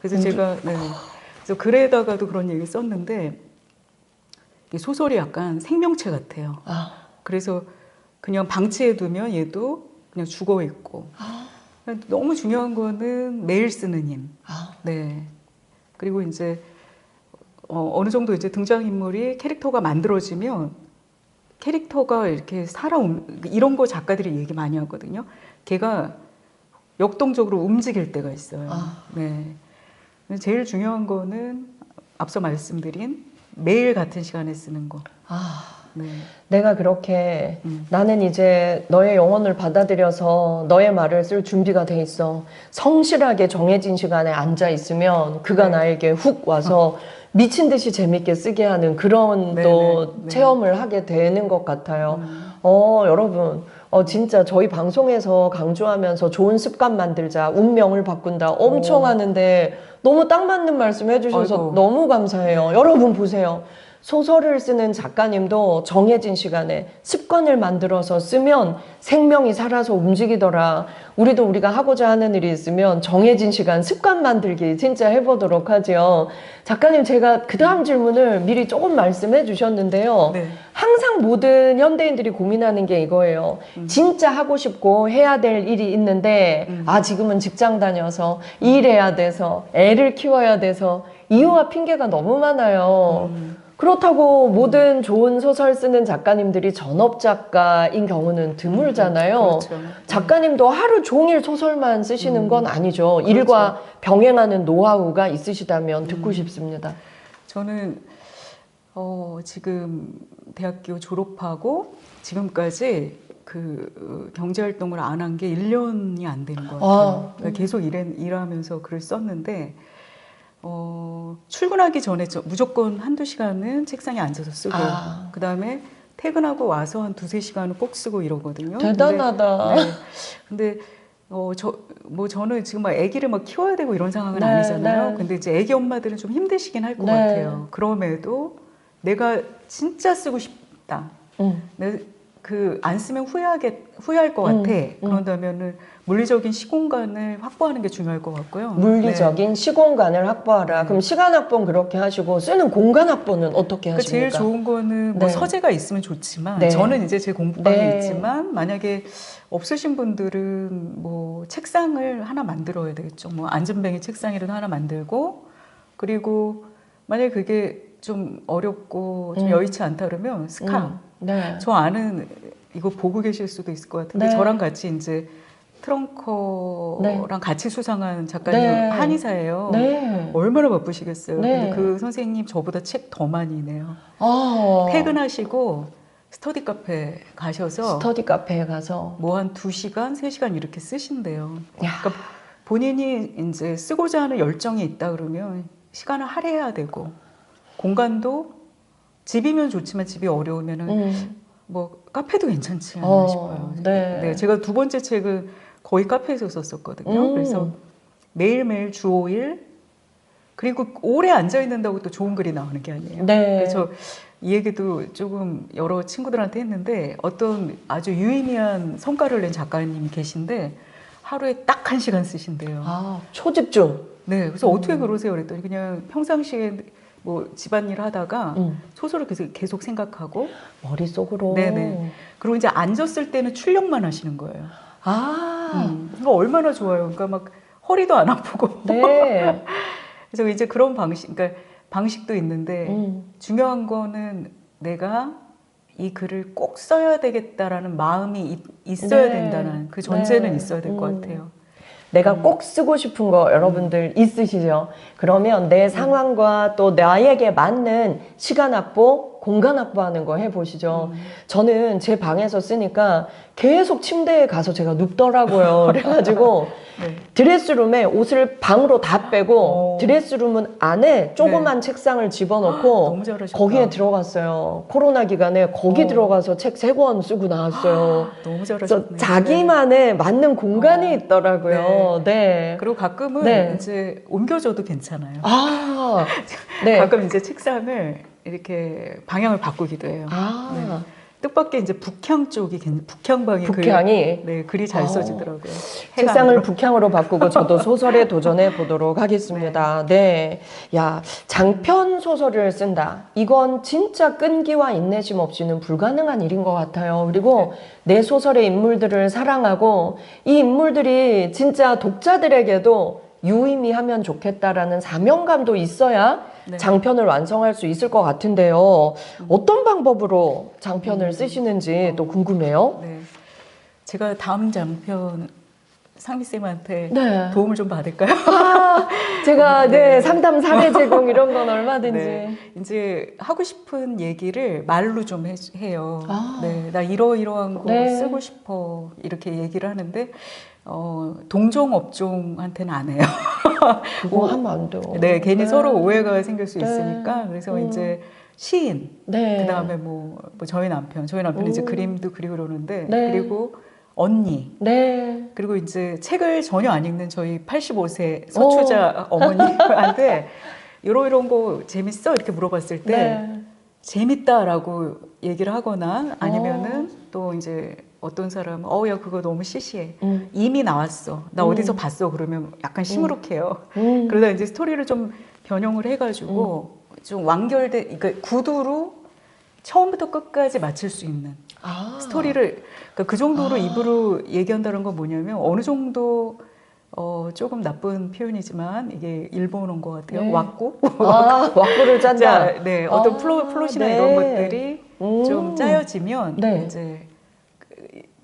그래서 제가 그래서 글에다가도 그런 얘기 썼는데 이 소설이 약간 생명체 같아요. 그래서 그냥 방치해두면 얘도 그냥 죽어 있고. 너무 중요한 거는 매일 쓰는 힘. 네. 그리고 이제 어느 정도 이제 등장인물이 캐릭터가 만들어지면 캐릭터가 이렇게 이런 거 작가들이 얘기 많이 하거든요. 걔가 역동적으로 움직일 때가 있어요. 네. 제일 중요한 거는 앞서 말씀드린 매일 같은 시간에 쓰는 거. 네. 내가 그렇게 나는 이제 너의 영혼을 받아들여서 너의 말을 쓸 준비가 돼 있어. 성실하게 정해진 시간에 앉아 있으면 그가 나에게 훅 와서 미친 듯이 재밌게 쓰게 하는 그런 또 체험을 하게 되는 것 같아요. 여러분. 진짜 저희 방송에서 강조하면서 좋은 습관 만들자, 운명을 바꾼다 엄청 하는데 너무 딱 맞는 말씀 해주셔서 너무 감사해요. 여러분 보세요. 소설을 쓰는 작가님도 정해진 시간에 습관을 만들어서 쓰면 생명이 살아서 움직이더라. 우리도 우리가 하고자 하는 일이 있으면 정해진 시간 습관 만들기 진짜 해보도록 하죠. 작가님, 제가 그 다음 질문을 미리 조금 말씀해 주셨는데요. 항상 모든 현대인들이 고민하는 게 이거예요. 진짜 하고 싶고 해야 될 일이 있는데 지금은 직장 다녀서 일해야 돼서 애를 키워야 돼서 이유와 핑계가 너무 많아요. 그렇다고 모든 좋은 소설 쓰는 작가님들이 전업 작가인 경우는 드물잖아요. 그렇죠. 작가님도 하루 종일 소설만 쓰시는 건 아니죠. 일과 병행하는 노하우가 있으시다면 듣고 싶습니다. 저는 지금 대학교 졸업하고 지금까지 그 경제활동을 안 한 게 1년이 안 되는 것 같아요. 그러니까 계속 일하면서 글을 썼는데 출근하기 전에 무조건 한두 시간은 책상에 앉아서 쓰고 그 다음에 퇴근하고 와서 한 두세 시간은 꼭 쓰고 이러거든요. 대단하다. 근데 저는 지금 막 아기를 막 키워야 되고 이런 상황은 아니잖아요. 근데 이제 아기 엄마들은 좀 힘드시긴 할 것 같아요. 그럼에도 내가 진짜 쓰고 싶다. 안 쓰면 후회할 것 같아. 그런다면은 물리적인 시공간을 확보하는 게 중요할 것 같고요. 물리적인 시공간을 확보하라. 그럼 시간 확보는 그렇게 하시고 쓰는 공간 확보는 어떻게 하십니까? 제일 좋은 거는 뭐 서재가 있으면 좋지만 저는 이제 제 공부방에 있지만 만약에 없으신 분들은 뭐 책상을 하나 만들어야 되겠죠. 뭐 안전뱅이 책상이라도 하나 만들고 그리고 만약에 그게 좀 어렵고 좀 여의치 않다 그러면 스카. 저 아는 이거 보고 계실 수도 있을 것 같은데 저랑 같이 이제 트렁커랑 같이 수상한 작가님 한의사예요. 얼마나 바쁘시겠어요. 근데 그 선생님 저보다 책 더 많이 내요. 퇴근하시고 스터디 카페 가셔서 스터디 카페에 가서 뭐 한 2시간, 3시간 이렇게 쓰신대요. 그러니까 본인이 이제 쓰고자 하는 열정이 있다 그러면 시간을 할애해야 되고 공간도 집이면 좋지만 집이 어려우면은 뭐 카페도 괜찮지 않나 싶어요. 제가 두 번째 책은 거의 카페에서 썼었거든요. 그래서 매일매일 주 5일 그리고 오래 앉아 있는다고 또 좋은 글이 나오는 게 아니에요. 그래서 이 얘기도 조금 여러 친구들한테 했는데 어떤 아주 유의미한 성과를 낸 작가님이 계신데 하루에 딱 1시간 쓰신대요. 초집중. 그래서 어떻게 그러세요? 그랬더니 그냥 평상시에 뭐 집안일 하다가 소설을 계속 생각하고 머릿속으로. 그리고 이제 앉았을 때는 출력만 하시는 거예요. 그거 얼마나 좋아요. 그러니까 막 허리도 안 아프고. 그래서 이제 그런 방식도 있는데 중요한 거는 내가 이 글을 꼭 써야 되겠다라는 마음이 있어야 네. 된다는 그 전제는 네. 있어야 될 것 같아요. 내가 꼭 쓰고 싶은 거 여러분들 있으시죠? 그러면 내 상황과 또 나에게 맞는 시간 확보, 공간 확보하는 거 해보시죠. 저는 제 방에서 쓰니까 계속 침대에 가서 제가 눕더라고요. 그래가지고 네. 드레스룸에 옷을 방으로 다 빼고 드레스룸은 안에 조그만 책상을 집어넣고 너무 잘하셨다. 거기에 들어갔어요. 코로나 기간에 거기 들어가서 책 3권 쓰고 나왔어요. 너무 그래서 잘하셨네요. 자기만의 맞는 공간이 있더라고요. 네. 그리고 가끔은 네. 이제 옮겨줘도 괜찮아요. 아, 네. 가끔 이제 책상을 이렇게 방향을 바꾸기도 해요. 아, 네. 뜻밖의 이제 북향 쪽이 북향방이 북향이 글이 잘 써지더라고요. 책상을 북향으로 바꾸고 저도 소설에 도전해 보도록 하겠습니다. 네. 야, 장편 소설을 쓴다. 이건 진짜 끈기와 인내심 없이는 불가능한 일인 것 같아요. 그리고 내 소설의 인물들을 사랑하고 이 인물들이 진짜 독자들에게도 유의미하면 좋겠다라는 사명감도 있어야 장편을 완성할 수 있을 것 같은데요. 어떤 방법으로 장편을 쓰시는지 또 궁금해요. 네. 제가 다음 장편 상미쌤한테 네. 도움을 좀 받을까요? 아, 제가 상담 사례 제공 이런 건 얼마든지. 네. 이제 하고 싶은 얘기를 말로 좀 해요. 네, 나 이러이러한 거 쓰고 싶어 이렇게 얘기를 하는데 동종 업종한테는 안 해요. 그거 하면 안 돼요. 네, 괜히 서로 오해가 생길 수 있으니까 그래서 이제 시인, 네. 그다음에 뭐 저희 남편이 이제 그림도 그리고 그러는데 네. 그리고 언니, 네. 그리고 이제 책을 전혀 안 읽는 저희 85세 서초자 어머니한테 이런 거 재밌어? 이렇게 물어봤을 때 재밌다라고 얘기를 하거나 아니면은 또 이제 어떤 사람은 야 그거 너무 시시해. 이미 나왔어. 나 어디서 봤어. 그러면 약간 시무룩해요. 그러다 이제 스토리를 좀 변형을 해가지고 좀 완결된, 그러니까 구두로 처음부터 끝까지 맞출 수 있는 스토리를, 그러니까 그 정도로 입으로 얘기한다는 건 뭐냐면 어느 정도 조금 나쁜 표현이지만 이게 일본어인 것 같아요. 왁구? 왁구를 짠다. 자, 네, 어떤 플롯이나 이런 것들이 좀 짜여지면 이제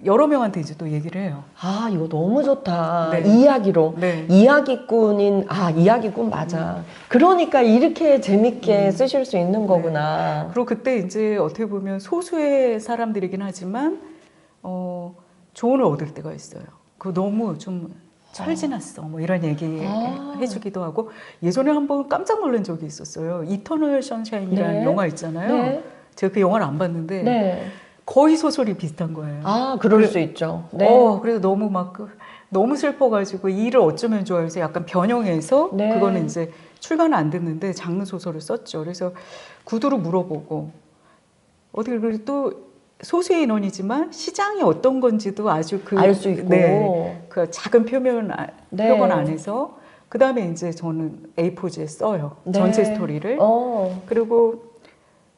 여러 명한테 이제 또 얘기를 해요. 아, 이거 너무 좋다. 네. 이야기로. 네. 이야기꾼인, 이야기꾼 맞아. 그러니까 이렇게 재밌게 쓰실 수 있는 거구나. 그리고 그때 이제 어떻게 보면 소수의 사람들이긴 하지만, 조언을 얻을 때가 있어요. 그거 너무 좀 철지났어. 뭐 이런 얘기 해주기도 하고, 예전에 한번 깜짝 놀란 적이 있었어요. 이터널 선샤인이라는 영화 있잖아요. 제가 그 영화를 안 봤는데, 거의 소설이 비슷한 거예요. 그럴 수 있죠. 네. 그래서 너무 너무 슬퍼가지고 일을 어쩌면 좋아해서 약간 변형해서 그거는 이제 출간을 안 됐는데 장르 소설을 썼죠. 그래서 구두로 물어보고 어떻게 그리고 또 소수의 인원이지만 시장이 어떤 건지도 아주 알 수 있고 그 작은 표면 안에서 그 다음에 이제 저는 A4지에 써요. 전체 스토리를. 그리고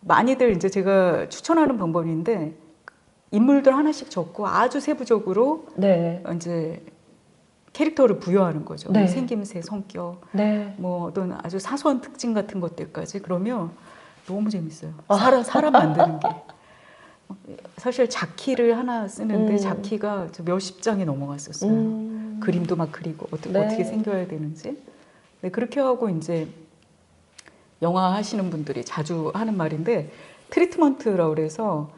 많이들 이제 제가 추천하는 방법인데 인물들 하나씩 적고 아주 세부적으로 이제 캐릭터를 부여하는 거죠. 뭐 생김새, 성격, 뭐 어떤 아주 사소한 특징 같은 것들까지. 그러면 너무 재밌어요. 사람 만드는 게. 사실 자키를 하나 쓰는데 자키가 몇십 장이 넘어갔었어요. 그림도 막 그리고 어떻게 생겨야 되는지. 그렇게 하고 이제 영화 하시는 분들이 자주 하는 말인데 트리트먼트라고 그래서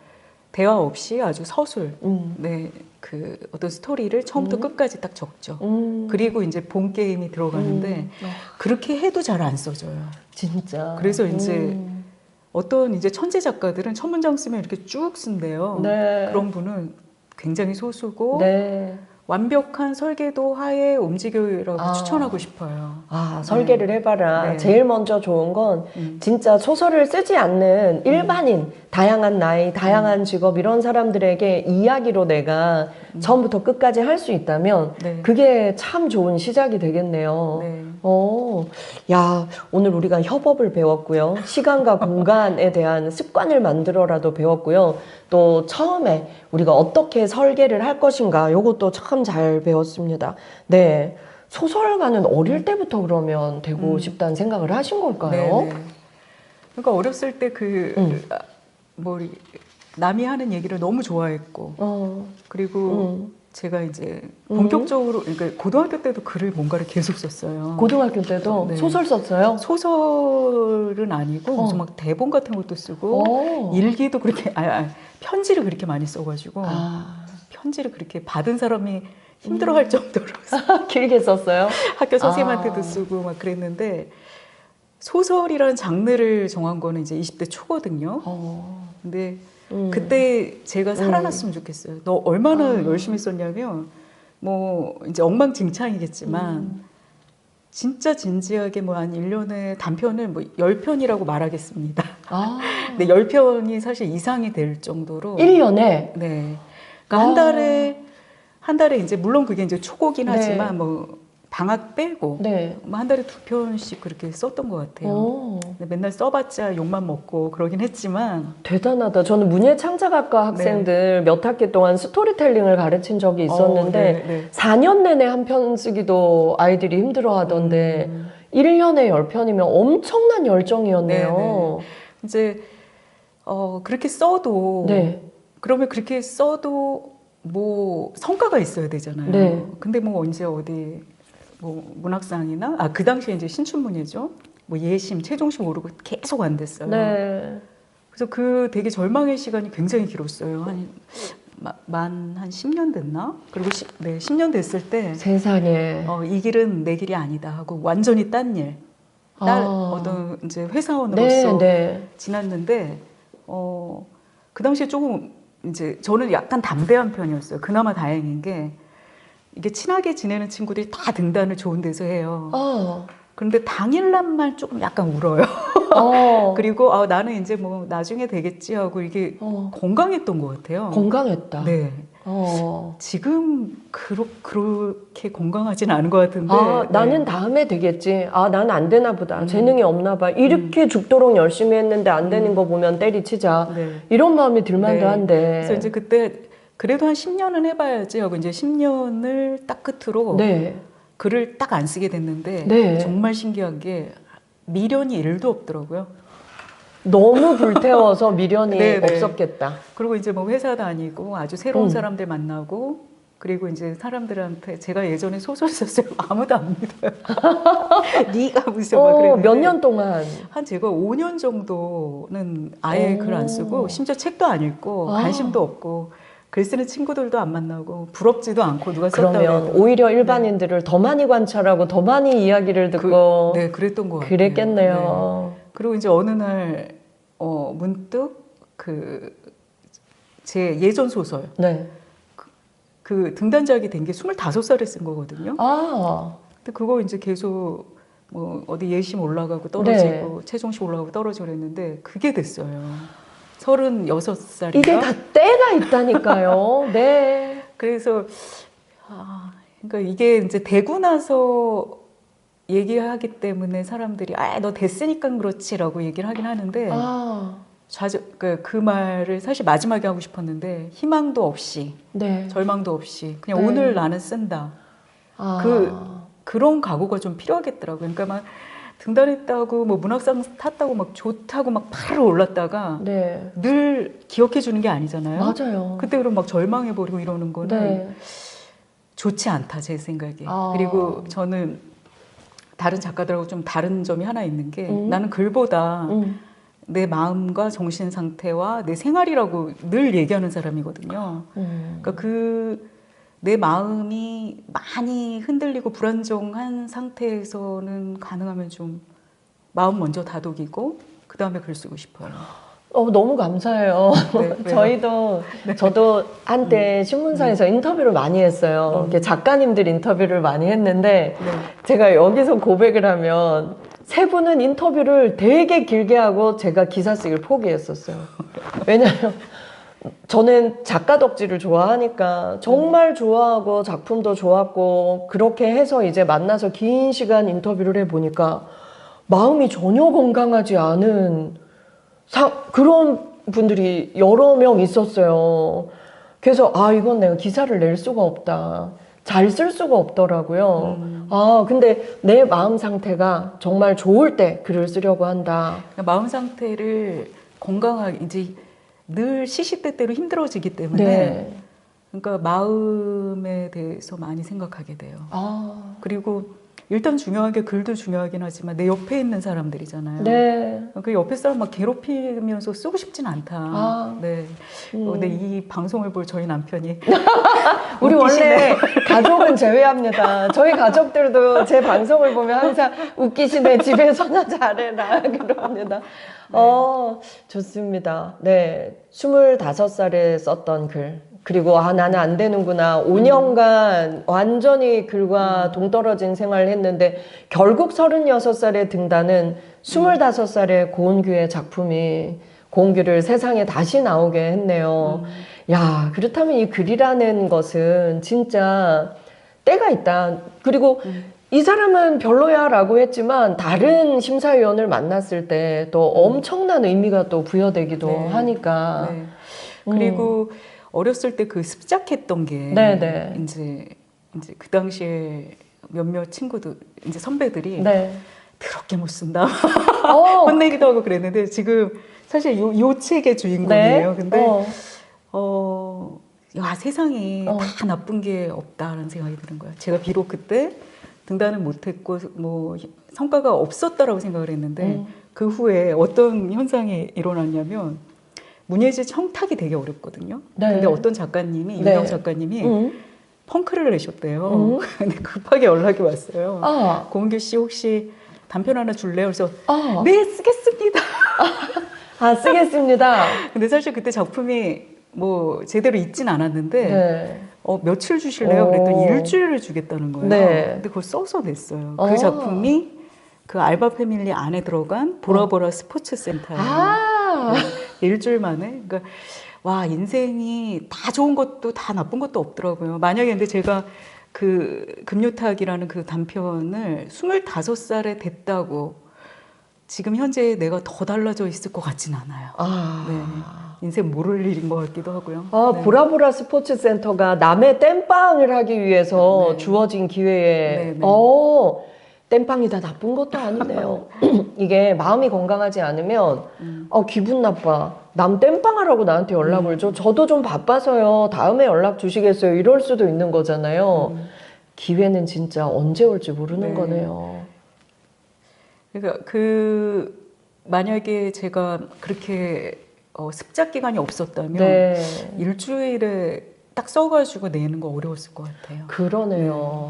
대화 없이 아주 서술, 그 어떤 스토리를 처음부터 끝까지 딱 적죠. 그리고 이제 본 게임이 들어가는데 그렇게 해도 잘 안 써져요. 진짜. 그래서 이제 어떤 이제 천재 작가들은 첫 문장 쓰면 이렇게 쭉 쓴대요. 그런 분은 굉장히 소수고 완벽한 설계도 하에 움직여라고 추천하고 싶어요. 설계를 해봐라. 제일 먼저 좋은 건 진짜 소설을 쓰지 않는 일반인, 다양한 나이, 다양한 직업 이런 사람들에게 이야기로 내가 처음부터 끝까지 할 수 있다면 그게 참 좋은 시작이 되겠네요. 야, 오늘 우리가 협업을 배웠고요. 시간과 공간에 대한 습관을 만들어라도 배웠고요. 또 처음에 우리가 어떻게 설계를 할 것인가 요것도 참 잘 배웠습니다. 네, 소설가는 어릴 때부터 그러면 되고 싶다는 생각을 하신 걸까요? 그러니까 어렸을 때 뭐 남이 하는 얘기를 너무 좋아했고 그리고 제가 이제 본격적으로 그러니까 고등학교 때도 글을 뭔가를 계속 썼어요. 고등학교 때도 네. 소설 썼어요? 소설은 아니고 무슨 막 대본 같은 것도 쓰고 일기도 그렇게 편지를 그렇게 많이 써가지고 편지를 그렇게 받은 사람이 힘들어할 정도로 길게 썼어요? 학교 선생님한테도 쓰고 막 그랬는데 소설이라는 장르를 정한 거는 이제 20대 초거든요. 근데 그때 제가 살아났으면 좋겠어요. 너 얼마나 열심히 썼냐면 뭐 이제 엉망진창이겠지만 진짜 진지하게 뭐 한 1년에 단편을 뭐 10편이라고 말하겠습니다. 근데 10편이 사실 이상이 될 정도로 1년에? 네. 그러니까 한 달에 이제 물론 그게 이제 초고긴 하지만 뭐 방학 빼고 뭐 한 달에 2편씩 그렇게 썼던 것 같아요. 근데 맨날 써봤자 욕만 먹고 그러긴 했지만 대단하다. 저는 문예창작학과 학생들 몇 학기 동안 스토리텔링을 가르친 적이 있었는데 4년 내내 한 편 쓰기도 아이들이 힘들어하던데 1년에 10편이면 엄청난 열정이었네요. 이제 그렇게 써도 그러면 그렇게 써도 뭐 성과가 있어야 되잖아요. 근데 뭐 언제 어디 뭐 문학상이나 그 당시에 이제 신춘문예죠. 뭐 예심, 최종심 오르고 계속 안 됐어요. 그래서 그 되게 절망의 시간이 굉장히 길었어요. 한 10년 됐나? 그리고 10년 됐을 때 세상에 이 길은 내 길이 아니다 하고 완전히 딴 일, 어떤 이제 회사원으로서 지났는데 그 당시에 조금 이제 저는 약간 담대한 편이었어요. 그나마 다행인 게 이게 친하게 지내는 친구들이 다 등단을 좋은 데서 해요. 그런데 당일날만 조금 약간 울어요. 그리고 나는 이제 뭐 나중에 되겠지 하고 이게 건강했던 것 같아요. 건강했다. 네. 지금 그렇게 건강하진 않은 것 같은데. 나는 다음에 되겠지. 나는 안 되나 보다. 재능이 없나 봐. 이렇게 죽도록 열심히 했는데 안 되는 거 보면 때리치자. 이런 마음이 들만도 한데. 그래서 이제 그때 그래도 한 10년은 해봐야지 하고 이제 10년을 딱 끝으로 글을 딱 안 쓰게 됐는데 정말 신기한 게 미련이 1도 없더라고요. 너무 불태워서 미련이 없었겠다. 그리고 이제 뭐 회사 다니고 아주 새로운 사람들 만나고 그리고 이제 사람들한테 제가 예전에 소설 썼어요. 아무도 안 믿어요. 네가 무슨 막 그랬는데 몇 년 동안? 한 제가 5년 정도는 아예 글 안 쓰고 심지어 책도 안 읽고 관심도 없고 글 쓰는 친구들도 안 만나고 부럽지도 않고 누가 썼다고 그러면 해도. 오히려 일반인들을 더 많이 관찰하고 더 많이 이야기를 듣고 그랬던 것 같아요. 그랬겠네요. 그리고 이제 어느 날 문득 제 예전 소설 그 등단작이 된 게 25살에 쓴 거거든요. 근데 그거 이제 계속 뭐 어디 예심 올라가고 떨어지고 최종심 올라가고 떨어지고 그랬는데 그게 됐어요. 36살인가? 이게 다 때가 있다니까요. 그래서 그러니까 이게 이제 되고 나서 얘기하기 때문에 사람들이 너 됐으니까 그렇지라고 얘기를 하긴 하는데 그 말을 사실 마지막에 하고 싶었는데 희망도 없이 절망도 없이 그냥 오늘 나는 쓴다. 그런 각오가 좀 필요하겠더라고요. 그러니까 막 등단했다고 뭐 문학상 탔다고 막 좋다고 막 팔을 올랐다가 늘 기억해 주는 게 아니잖아요. 맞아요. 그때 그럼 막 절망해 버리고 이러는 거는 좋지 않다 제 생각에. 그리고 저는 다른 작가들하고 좀 다른 점이 하나 있는 게 나는 글보다 내 마음과 정신 상태와 내 생활이라고 늘 얘기하는 사람이거든요. 그러니까 내 마음이 많이 흔들리고 불안정한 상태에서는 가능하면 좀 마음 먼저 다독이고 그 다음에 글 쓰고 싶어요. 너무 감사해요. 저도 한때 신문사에서 인터뷰를 많이 했어요. 이렇게 작가님들 인터뷰를 많이 했는데 제가 여기서 고백을 하면 세 분은 인터뷰를 되게 길게 하고 제가 기사 쓰기를 포기했었어요. 왜냐하면 저는 작가 덕질을 좋아하니까 정말 좋아하고 작품도 좋았고 그렇게 해서 이제 만나서 긴 시간 인터뷰를 해보니까 마음이 전혀 건강하지 않은 그런 분들이 여러 명 있었어요. 그래서 이건 내가 기사를 낼 수가 없다. 잘 쓸 수가 없더라고요. 근데 내 마음 상태가 정말 좋을 때 글을 쓰려고 한다. 마음 상태를 건강하게 이제 늘 시시때때로 힘들어지기 때문에 네. 그러니까 마음에 대해서 많이 생각하게 돼요. 그리고 일단 중요한 게 글도 중요하긴 하지만 내 옆에 있는 사람들이잖아요. 네. 그 옆에 사람 막 괴롭히면서 쓰고 싶진 않다. 네. 근데 이 방송을 볼 저희 남편이 우리 원래 가족은 제외합니다. 저희 가족들도 제 방송을 보면 항상 웃기시네, 집에서나 잘해라 그럽니다. 네. 좋습니다. 네, 25살에 썼던 글. 그리고 나는 안 되는구나. 5년간 완전히 글과 동떨어진 생활을 했는데 결국 36살에 등단은 25살에 고은규의 작품이 고은규를 세상에 다시 나오게 했네요. 야, 그렇다면 이 글이라는 것은 진짜 때가 있다. 그리고 이 사람은 별로야 라고 했지만 다른 심사위원을 만났을 때 또 엄청난 의미가 또 부여되기도 네. 하니까. 네. 그리고 어렸을 때 그 습작했던 게 네네. 이제 그 당시에 몇몇 친구들 이제 선배들이 네. 더럽게 못 쓴다 혼내기도 하고 그랬는데 지금 사실 요 책의 주인공이에요. 네. 근데 야, 세상에 다 나쁜 게 없다라는 생각이 드는 거예요. 제가 비록 그때 등단을 못했고 뭐 성과가 없었다라고 생각을 했는데 그 후에 어떤 현상이 일어났냐면 문예지 청탁이 되게 어렵거든요. 네. 근데 어떤 작가님이, 네. 유명 작가님이 펑크를 내셨대요. 근데 급하게 연락이 왔어요. 고은규 씨 혹시 단편 하나 줄래요? 그래서 네, 쓰겠습니다. 쓰겠습니다. 근데 사실 그때 작품이 뭐 제대로 있진 않았는데 네. 며칠 주실래요? 그랬더니 일주일을 주겠다는 거예요. 네. 근데 그걸 써서 냈어요. 그 작품이 그 알바 패밀리 안에 들어간 보라보라 스포츠 센터예요. 네, 일주일 만에. 그러니까 와, 인생이 다 좋은 것도 다 나쁜 것도 없더라고요. 만약에 근데 제가 그 금요탁이라는 그 단편을 25살에 됐다고 지금 현재 내가 더 달라져 있을 것 같진 않아요. 네. 인생 모를 일인 것 같기도 하고요. 네. 보라보라 스포츠 센터가 남의 땜빵을 하기 위해서 주어진 기회에 땜빵이 다 나쁜 것도 아니네요. 이게 마음이 건강하지 않으면 기분 나빠. 남 땜빵하라고 나한테 연락을 줘. 저도 좀 바빠서요. 다음에 연락 주시겠어요. 이럴 수도 있는 거잖아요. 기회는 진짜 언제 올지 모르는 거네요. 그러니까 만약에 제가 그렇게 습작 기간이 없었다면 일주일에 딱 써가지고 내는 거 어려웠을 것 같아요. 그러네요.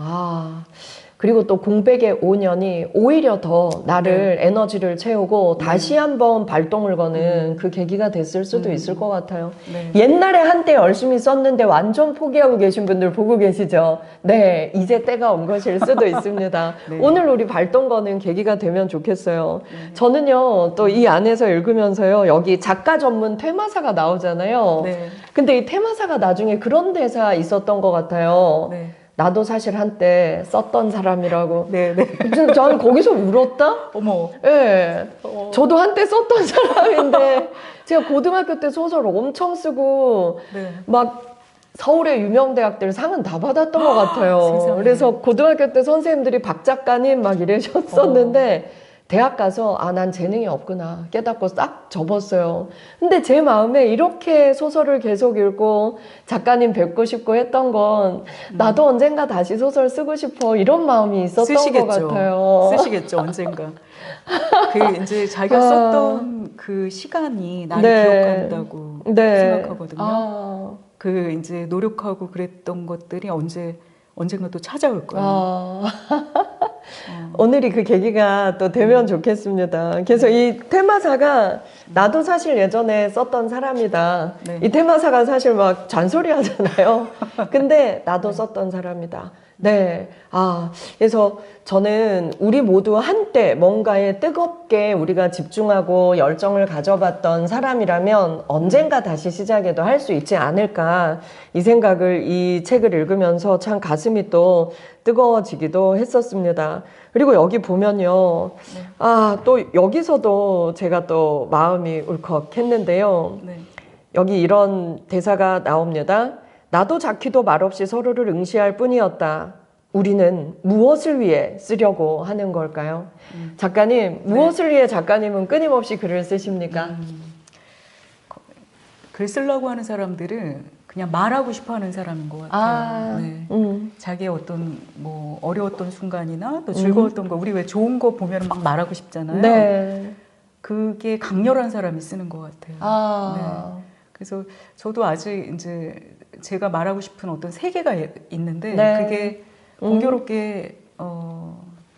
그리고 또 공백의 5년이 오히려 더 나를 에너지를 채우고 다시 한번 발동을 거는 그 계기가 됐을 수도 있을 것 같아요. 옛날에 한때 열심히 썼는데 완전 포기하고 계신 분들 보고 계시죠? 네, 이제 때가 온 것일 수도 있습니다. 오늘 우리 발동 거는 계기가 되면 좋겠어요. 저는요, 또 이 안에서 읽으면서요, 여기 작가 전문 테마사가 나오잖아요. 근데 이 테마사가 나중에 그런 대사 있었던 것 같아요. 나도 사실 한때 썼던 사람이라고. 저는 거기서 울었다? 어머. 네. 저도 한때 썼던 사람인데, 제가 고등학교 때 소설 엄청 쓰고, 막 서울의 유명 대학들 상은 다 받았던 것 같아요. 그래서 고등학교 때 선생님들이 박 작가님 막 이러셨었는데, 대학 가서 난 재능이 없구나 깨닫고 싹 접었어요. 근데 제 마음에 이렇게 소설을 계속 읽고 작가님 뵙고 싶고 했던 건 나도 언젠가 다시 소설 쓰고 싶어 이런 마음이 있었던 것 같아요. 쓰시겠죠 언젠가. 이제 자기가 썼던 그 시간이 나를 기억한다고 생각하거든요. 이제 노력하고 그랬던 것들이 언젠가 또 찾아올 거예요. 오늘이 그 계기가 또 되면 좋겠습니다. 그래서 이 테마사가 나도 사실 예전에 썼던 사람이다. 이 테마사가 사실 막 잔소리 하잖아요. 근데 나도 썼던 사람이다. 그래서 저는 우리 모두 한때 뭔가에 뜨겁게 우리가 집중하고 열정을 가져봤던 사람이라면 언젠가 다시 시작해도 할 수 있지 않을까 이 생각을 이 책을 읽으면서 참 가슴이 또 뜨거워지기도 했었습니다. 그리고 여기 보면요. 또 여기서도 제가 또 마음이 울컥했는데요. 여기 이런 대사가 나옵니다. 나도 자키도 말없이 서로를 응시할 뿐이었다. 우리는 무엇을 위해 쓰려고 하는 걸까요? 작가님, 무엇을 위해 작가님은 끊임없이 글을 쓰십니까? 글 쓰려고 하는 사람들은 그냥 말하고 싶어 하는 사람인 것 같아요. 네. 자기의 어떤 뭐 어려웠던 순간이나 또 즐거웠던 거, 우리 왜 좋은 거 보면 막 말하고 싶잖아요. 네. 그게 강렬한 사람이 쓰는 것 같아요. 네. 그래서 저도 아직 이제 제가 말하고 싶은 어떤 세계가 있는데 네. 그게 공교롭게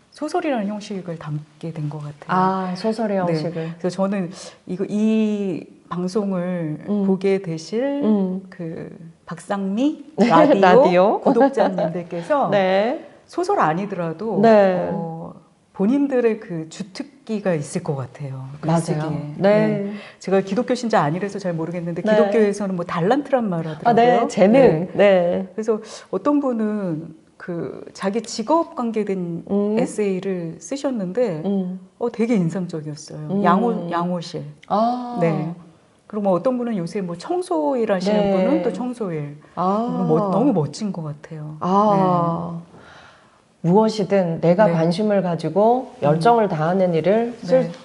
소설이라는 형식을 담게 된 것 같아요. 소설의 형식을. 네. 그래서 저는 이 방송을 보게 되실 그 박상미 라디오 구독자님들께서 네. 소설 아니더라도 네. 본인들의 그 주특기가 있을 것 같아요. 맞아요. 네. 네. 제가 기독교 신자 아니라서 잘 모르겠는데 네. 기독교에서는 뭐 달란트란 말 하더라고요. 네. 재능. 네. 그래서 어떤 분은 그 자기 직업 관계된 에세이를 쓰셨는데 되게 인상적이었어요. 양호실. 네. 그리고 뭐 어떤 분은 요새 뭐 청소일 하시는 네. 분은 또 청소일. 너무 멋진 것 같아요. 무엇이든 내가 네. 관심을 가지고 열정을 다하는 일을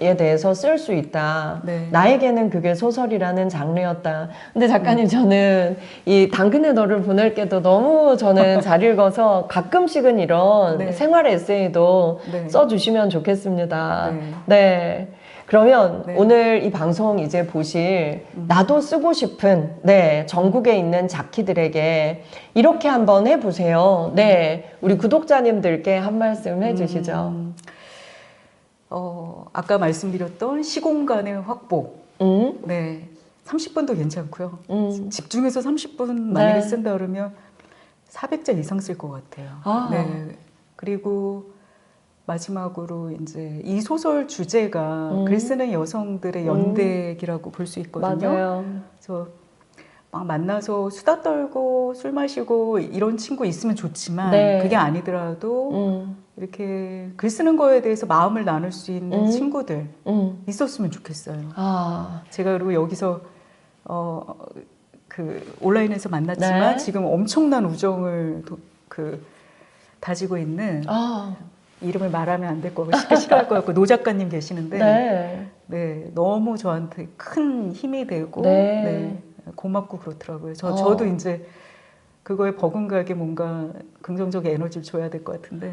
에 대해서 쓸 수 있다. 나에게는 그게 소설이라는 장르였다. 근데 작가님 저는 이 당근의 너를 보낼게도 너무 저는 잘 읽어서 가끔씩은 이런 생활 에세이도 써주시면 좋겠습니다. 네. 그러면 오늘 이 방송 이제 보실 나도 쓰고 싶은 전국에 있는 자키들에게 이렇게 한번 해보세요. 우리 구독자님들께 한 말씀 해주시죠. 아까 말씀드렸던 시공간의 확보. 30분도 괜찮고요. 집중해서 30분 만약에 쓴다 그러면 400자 이상 쓸 것 같아요. 그리고 마지막으로 이제 이 소설 주제가 글 쓰는 여성들의 연대기라고 볼 수 있거든요. 맞아요. 그래서 막 만나서 수다 떨고 술 마시고 이런 친구 있으면 좋지만 그게 아니더라도 이렇게 글 쓰는 거에 대해서 마음을 나눌 수 있는 친구들 있었으면 좋겠어요. 제가 그리고 여기서 그 온라인에서 만났지만 지금 엄청난 우정을 다지고 있는 이름을 말하면 안 될 것 같고 싫어할 것 같고 노 작가님 계시는데 너무 저한테 큰 힘이 되고 고맙고 그렇더라고요. 저도 이제 그거에 버금가게 뭔가 긍정적 에너지를 줘야 될 것 같은데.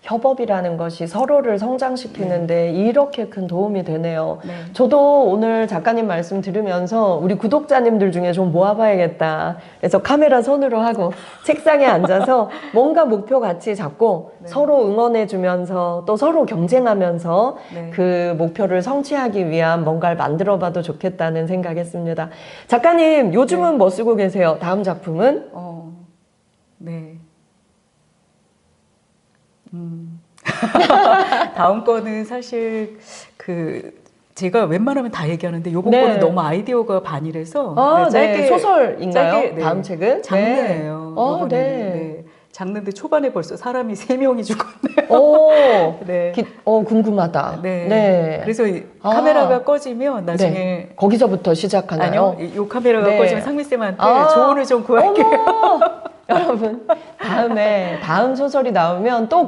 협업이라는 것이 서로를 성장시키는데 이렇게 큰 도움이 되네요. 저도 오늘 작가님 말씀 들으면서 우리 구독자님들 중에 좀 모아봐야겠다. 그래서 카메라 손으로 하고 책상에 앉아서 뭔가 목표 같이 잡고 서로 응원해주면서 또 서로 경쟁하면서 그 목표를 성취하기 위한 뭔가를 만들어봐도 좋겠다는 생각했습니다. 작가님 요즘은 뭐 쓰고 계세요? 다음 작품은? 다음 거는 사실 제가 웬만하면 다 얘기하는데 요번 거는 너무 아이디어가 반이라서 짧게 소설인가요? 다음 책은? 장르예요. 장르인데 초반에 벌써 사람이 3명이 죽었네요. 궁금하다. 그래서 카메라가 꺼지면 나중에 거기서부터 시작하나요? 아니요. 이 카메라가 꺼지면 상미쌤한테 조언을 좀 구할게요. 여러분 다음 소설이 나오면 또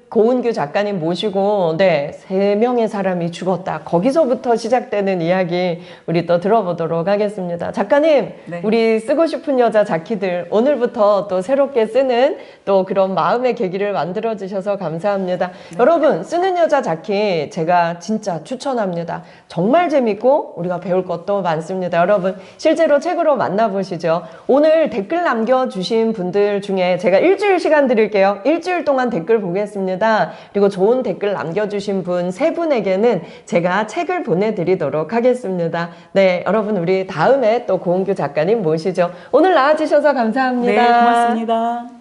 고은규 작가님 모시고 3명의 사람이 죽었다. 거기서부터 시작되는 이야기 우리 또 들어보도록 하겠습니다. 작가님 우리 쓰고 싶은 여자 자키들 오늘부터 또 새롭게 쓰는 또 그런 마음의 계기를 만들어 주셔서 감사합니다. 여러분 쓰는 여자 자키 제가 진짜 추천합니다. 정말 재밌고 우리가 배울 것도 많습니다. 여러분 실제로 책으로 만나보시죠. 오늘 댓글 남겨주신 분들 중에 제가 일주일 시간 드릴게요. 일주일 동안 댓글 보겠습니다. 그리고 좋은 댓글 남겨주신 분 3분에게는 제가 책을 보내드리도록 하겠습니다. 여러분 우리 다음에 또 고은규 작가님 모시죠. 오늘 나와주셔서 감사합니다. 고맙습니다.